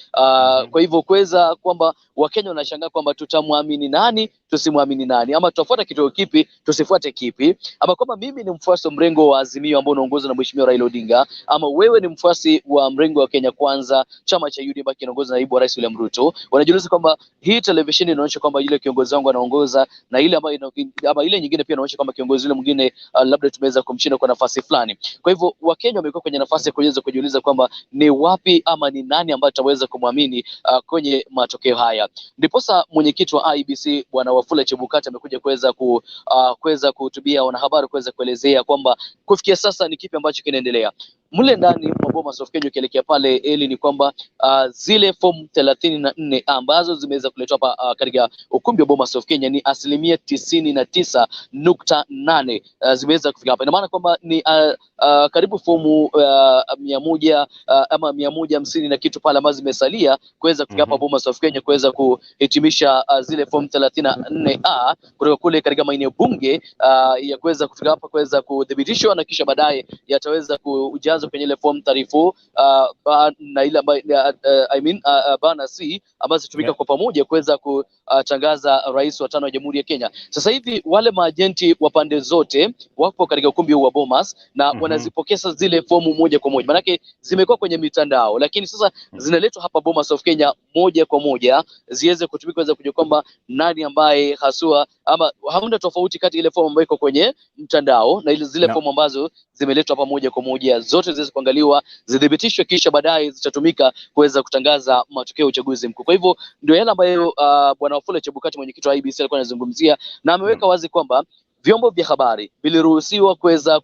Kwa hivyo kuweza kwamba Wakenya wanashangaa kwamba tutamwamini nani, tusimwamini nani, ama tutafuata kituo kipi, tusifuate kipi, ama kwamba mimi ni mfuasi wa mrengo wa Azimio ambao unaongozwa na Mheshimiwa Raila Odinga, ama wewe ni mfuasi wa mrengo wa Kenya Kwanza, chama cha UDA ambacho kinaongozwa na naibu wa rais William Ruto. Wanajiuliza kwamba hii televisheni inaonyesha kwamba yule kiongozi wangu anaongoza na ile ambayo ama ile nyingine pia inaonyesha kwamba kiongozi yule mwingine labda tumeweza kumshinda kwa nafasi fulani. Kwa hivyo Wakenya wamekuwa kwenye nafasi ya kuweza kujiuliza kwamba ni wapi ama ni nani ambaye ataweza kumwamini kwenye matokeo haya. Ndiposa mwenyekiti wa IEBC Bwana Wafula Chebukati amekuja kuweza kuhutubia wanahabari, kuweza kuelezea kwamba kufikia sasa ni kipi ambacho kinaendelea mule ndani mwa Bomas of Kenya. Ukielekea pale Eli ni kwamba zile form 34 ambazo zimeweza kuletwa hapa katika ukumbi wa Bomas of Kenya ni 99.8 zimeweza kufika hapa. Ina maana kwamba ni karibu fomu 100 ama 150 na kitu pale ambazo zimesalia kuweza kufika hapa Bomas of Kenya kuweza kuhitimisha zile form 34A kutoka kule katika maeneo bunge ya kuweza kufika hapa kuweza kudhibitishwa na kisha baadaye yataweza kujazwa kwenye ile form 34 na ile ambayo bana C ambazo zitumika kwa pamoja kuweza kutangaza rais wa 5 wa Jamhuri ya Kenya. Sasa hivi wale maajenti wa pande zote wapo katika ukumbi huu wa Bomas na wanazipokea zile fomu moja kwa moja, manake zimekuwa kwenye mitandao, lakini sasa zinaletwa hapa Bomas of Kenya moja kwa moja ziweze kutumika kuweza kujua kwamba nani ambaye haswa, ama hamna tofauti kati ile fomu ambayo iko kwenye mtandao na ile zile fomu ambazo zimeletwa hapa moja kwa moja, zote ziweze kuangaliwa, zidhibitishwe, kisha baadaye zitatumika kuweza kutangaza matokeo ya uchaguzi mkuu. Kwa hivyo ndio yale ambayo Bwana Wafula Chebukati mwenyekiti wa IEBC alikuwa anazungumzia, na ameweka wazi kwamba vyombo vya habari viliruhusiwa kuweza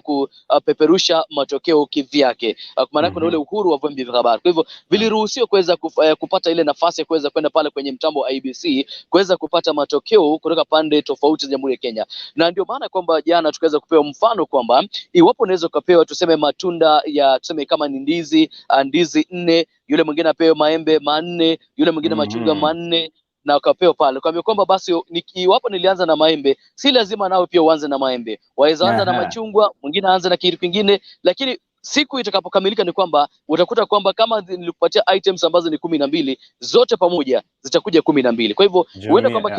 kupeperusha matokeo kivyake, maana kuna ule uhuru wa vyombo vya habari. Kwa hivyo viliruhusiwa kuweza kupata ile nafasi ya kuweza kwenda pale kwenye mtambo wa IEBC kuweza kupata matokeo kutoka pande tofauti za Jamhuri ya Kenya, na ndio maana kwamba jana tukaweza kupewa mfano kwamba iwapo unaweza kupewa tuseme matunda ya tuseme kama ni ndizi 4, yule mwingine apewe maembe 4, yule mwingine machungwa 4 na ukapewa pale kwa kwamba basi iwapo nilianza na maembe si lazima nawe pia uanze na maembe, waweza anza na machungwa, mwingine aanze na kitu kingine, lakini siku itakapokamilika ni kwamba utakuta kwamba kama nilikupatia items ambazo ni 12 zote pamoja zitakuja 12. Kwa hivyo huenda kwamba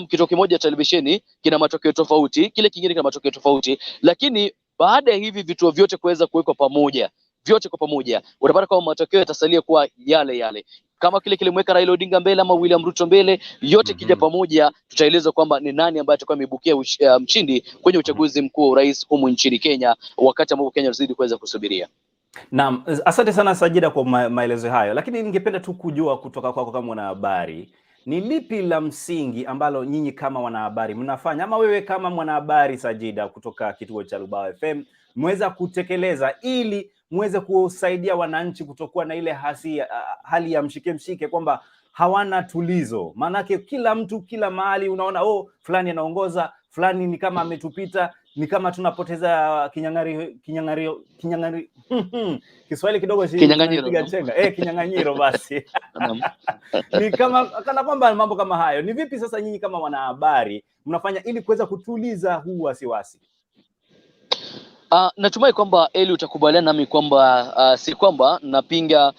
kituo kimoja televisheni kina matokeo tofauti, kile kingine kina matokeo tofauti, lakini baada ya hivi vituo vyote kuweza kuwekwa pamoja vyote kwa pamoja, utapata kwamba matokeo yatasalia kuwa yale yale. Kama kile kilimweka Raila Odinga mbele ama William Ruto mbele, yote kija pamoja, tutaeleza kwamba ni nani ambaye atakuwa ameibukia mshindi kwenye uchaguzi mkuu wa urais humu nchini Kenya, wakati ambapo Kenya inazidi kuweza kusubiria.
Naam, asante sana Sajida kwa maelezo hayo, lakini ningependa tu kujua kutoka kwako kama mwanahabari, ni lipi la msingi ambalo nyinyi kama wanahabari mnafanya, ama wewe kama mwanahabari Sajida kutoka kituo cha Lubao FM mweza kutekeleza ili muweze kusaidia wananchi kutokuwa na ile hali ya mshike kwamba hawana tulizo? Maanake kila mtu kila mahali unaona fulani anaongoza, fulani ni kama ametupita, ni kama tunapoteza kinyang'anyiro Kiswahili kidogo
kinyang'anyiro
chenga kinyang'anyiro basi ni kama kana kwamba mambo kama hayo. Ni vipi sasa nyinyi kama wanahabari mnafanya ili kuweza kutuliza huu wasiwasi?
Natumai kwamba Eli utakubaliana nami kwamba si kwamba napinga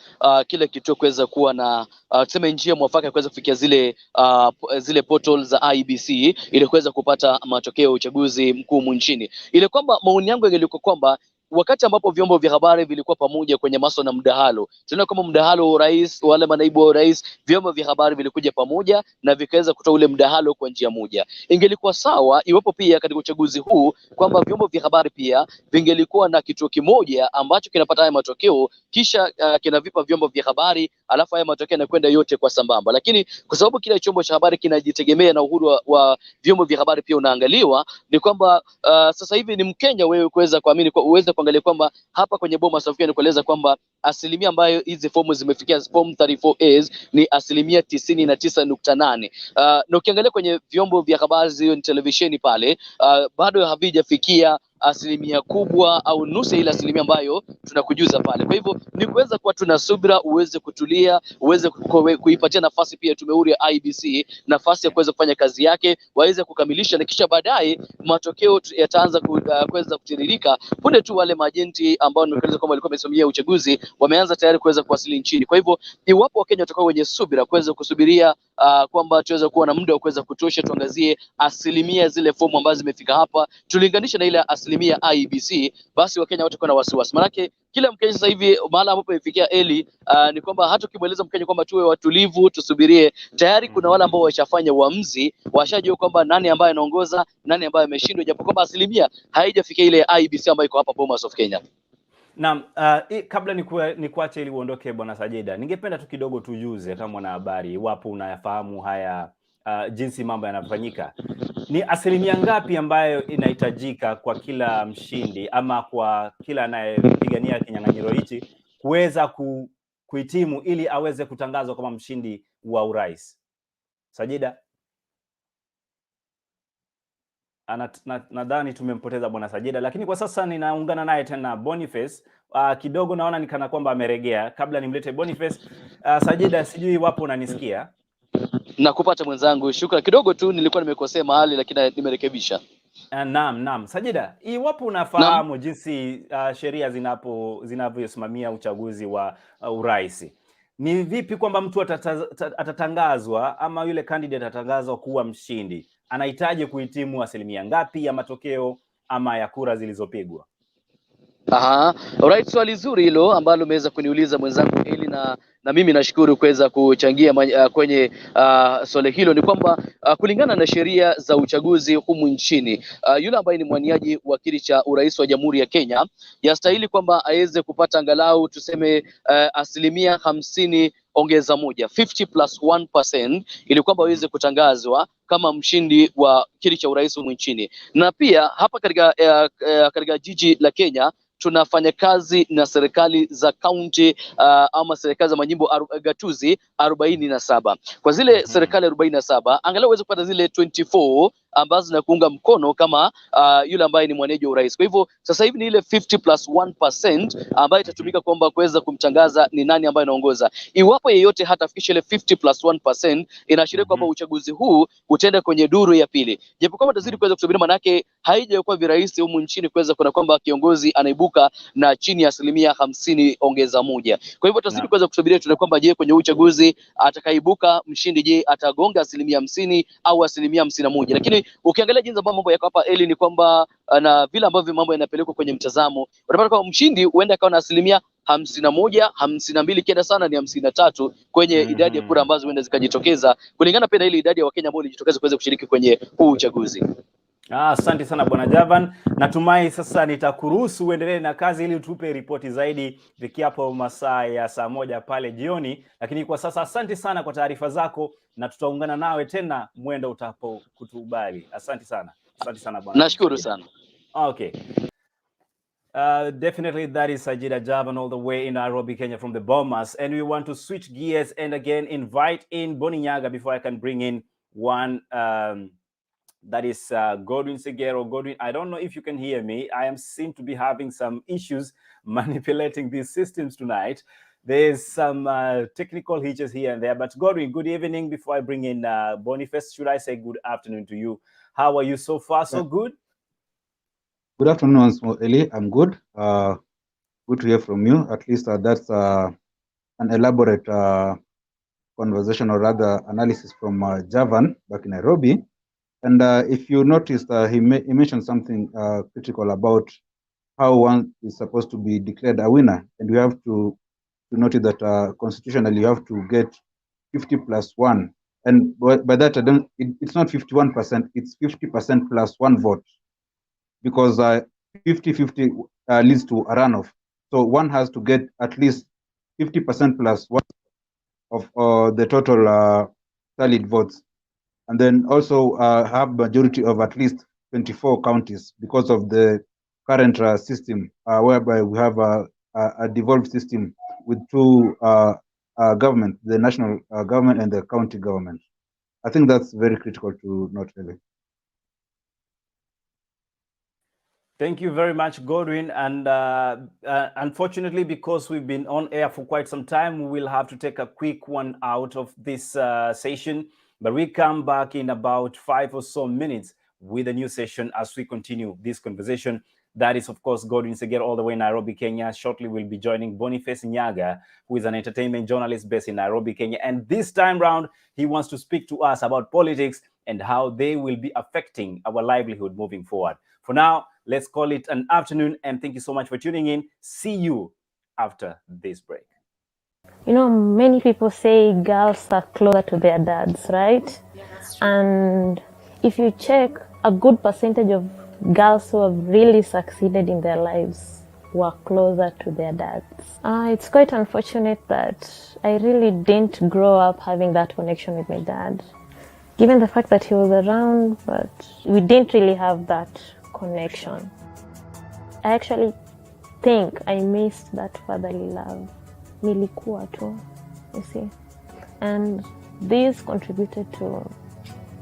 kile kituo kuweza kuwa na tuseme njia mwafaka kuweza kufikia zile portal za IEBC ili kuweza kupata matokeo ya uchaguzi mkuu nchini. Ile kwamba maoni yangu yangelikuwa kwamba wakati ambapo vyombo vya habari vilikuwa pamoja kwenye masuala na mdahalo, tunaona kama mdahalo wa rais, wale manaibu wa rais, vyombo vya habari vilikuja pamoja na vikaweza kutoa ule mdahalo kwa njia moja. Ingelikuwa sawa iwapo pia katika uchaguzi huu kwamba vyombo vya habari pia vingelikuwa na kituo kimoja ambacho kinapata haya matokeo, kisha kinavipa vyombo vya habari, alafu haya matokeo yanakwenda yote kwa sambamba. Lakini kwa sababu kila chombo cha habari kinajitegemea na uhuru wa vyombo vya habari pia unaangaliwa, ni kwamba sasa hivi ni Mkenya wewe kuweza kuamini kwa uweze kuangalia kwamba hapa kwenye Bomas of Kenya ni kueleza kwamba asilimia ambayo hizi fomu zimefikia form 34As ni asilimia 99.8. Na ukiangalia kwenye vyombo vya habari, televisheni pale bado havijafikia asilimia kubwa au nusu ile asilimia ambayo tunakujuza pale. Kwa hivyo ni kuweza kuwa tuna subira, uweze kutulia, uweze kuipatia nafasi pia tume huru ya IEBC nafasi ya kuweza kufanya kazi yake, waweze kukamilisha, na kisha baadaye matokeo yataanza kuweza kutiririka punde tu wale majenti ambao nimeeleza kwamba walikuwa wamesimamia uchaguzi wameanza tayari kuweza kuwasili nchini. Kwa hivyo iwapo Wakenya watakuwa wenye subira kuweza kusubiria kwamba tuweza kuwa na muda wa kuweza kutosha, tuangazie asilimia zile fomu ambazo zimefika hapa tulinganisha na ile asilimia IEBC, basi Wakenya watakuwa na wasiwasi. Maanake kila Mkenya sasa hivi mahala ambapo imefikia Eli ni kwamba hata ukimweleza Mkenya kwamba tuwe watulivu tusubirie, tayari kuna wale ambao washafanya uamuzi, washajua kwamba nani ambaye anaongoza, nani ambaye ameshindwa, japo kwamba asilimia haijafikia ile IEBC ambayo iko hapa Bomas of Kenya.
Naam, kabla nikuache ili uondoke Bwana Sajida, ningependa tu kidogo tujuze kama mwanahabari iwapo unayafahamu haya jinsi mambo yanafanyika. Ni asilimia ngapi ambayo inahitajika kwa kila mshindi ama kwa kila anayepigania kinyang'anyiro hichi kuweza kuhitimu ili aweze kutangazwa kama mshindi wa urais? Sajida? Nadhani tumempoteza Bwana Sajida, lakini kwa sasa ninaungana naye tena Boniface. Kidogo naona ni kana kwamba ameregea. Kabla nimlete Boniface, Sajida, sijui wapo unanisikia?
Nakupata mwenzangu, shukrani. Kidogo tu nilikuwa nimekosea mahali lakini nimerekebisha.
Naam. Sajida, iwapo unafahamu jinsi sheria zinavyosimamia uchaguzi wa urais, ni vipi kwamba mtu atatangazwa ama yule candidate atatangazwa kuwa mshindi, anahitaji kuhitimu asilimia ngapi ya matokeo ama ya kura zilizopigwa?
Alright, swali zuri hilo ambalo umeweza kuniuliza mwenzangu Eli, na mimi nashukuru kuweza kuchangia kwenye swali hilo. Ni kwamba kulingana na sheria za uchaguzi humu nchini, yule ambaye ni mwaniaji wa kiti cha urais wa Jamhuri ya Kenya yastahili kwamba aweze kupata angalau tuseme asilimia 50 ongeza moja, 50+1%, ili kwamba aweze kutangazwa kama mshindi wa kiti cha urais humu nchini. Na pia hapa katika jiji la Kenya tunafanya kazi na serikali za kaunti ama serikali za majimbo gatuzi 47. Kwa zile serikali 47 angalau uweze kupata zile 24 ambazo zinakuunga mkono kama yule ambaye ni mwenyeji wa urais. Kwa hivyo sasa hivi ni ile 50+1% ambayo itatumika kwamba kuweza kumtangaza ni nani ambaye anaongoza. Iwapo yeyote hatafikisha ile 50+1%, inaashiria kwamba uchaguzi huu utaenda kwenye duru ya pili. Japo kwamba tazidi kuweza kusubiri, manake haijakuwa virahisi humu nchini kuweza kuna kwamba kiongozi anaibuka na chini ya asilimia 50 ongeza moja. Kwa hivyo tazidi kuweza kusubiria tuna kwamba je, kwenye uchaguzi atakaibuka mshindi, je atagonga asilimia 50 au asilimia 51. Lakini ukiangalia jinsi ambavyo mambo yako hapa Eli, ni kwamba na vile ambavyo mambo yanapelekwa kwenye mtazamo, unapata kwamba mshindi huenda akawa na asilimia 51, 52, kienda sana ni 53 kwenye idadi ya kura ambazo huenda zikajitokeza kulingana pia na ile idadi ya Wakenya ambao walijitokeza kuweza kushiriki kwenye huu uchaguzi.
Asante sana Bwana Javan. Natumai sasa nitakuruhusu uendelee na kazi ili utupe ripoti zaidi vikiapo masaa ya saa 1 pale jioni, lakini kwa sasa asante sana kwa taarifa zako na tutaungana nawe tena mwendo utapokutubali. Asante sana. Asante sana Bwana.
Nashukuru sana.
Okay. Definitely that is Sajida Javan all the way in Nairobi, Kenya from the Bomas, and we want to switch gears and again invite in Boni Nyaga before I can bring in one that is Godwin Segero. Godwin, I don't know if you can hear me. I seem to be having some issues manipulating these systems tonight. There's some technical hitches here and there. But Godwin, good evening. Before I bring in Boniface, should I say good afternoon to you? How are you so far? So good?
Good afternoon, once more, Eli. I'm good. Good to hear from you. At least that's an elaborate conversation or rather analysis from Javan back in Nairobi. And if you noticed, he mentioned something critical about how one is supposed to be declared a winner. And we have to note that constitutionally you have to get 50+1. And by that, it's not 51%, it's 50% plus 1 vote. Because 50-50 leads to a runoff. So one has to get at least 50% plus 1 of the total tallied votes. And then also have majority of at least 24 counties because of the current system whereby we have a devolved system with two governments, the national government and the county government. I think that's very critical to note, really.
Thank you very much, Godwin. And unfortunately, because we've been on air for quite some time, we will have to take a quick one out of this session. But we come back in about 5 or so minutes with a new session as we continue this conversation. That is, of course, Godwin Segero all the way in Nairobi, Kenya. Shortly, we'll be joining Boniface Nyaga, who is an entertainment journalist based in Nairobi, Kenya. And this time round, he wants to speak to us about politics and how they will be affecting our livelihood moving forward. For now, let's call it an afternoon. And thank you so much for tuning in. See you after this break.
You know, many people say girls are closer to their dads, right? And if you check, a good percentage of girls who have really succeeded in their lives were closer to their dads. It's quite unfortunate that I really didn't grow up having that connection with my dad. Given the fact that he was around, but we didn't really have that connection. I actually think I missed that fatherly love. Nilikuwa tu, you see. And this contributed to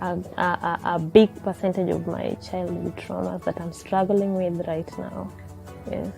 a big percentage of my childhood traumas that I'm struggling with right now. Yes.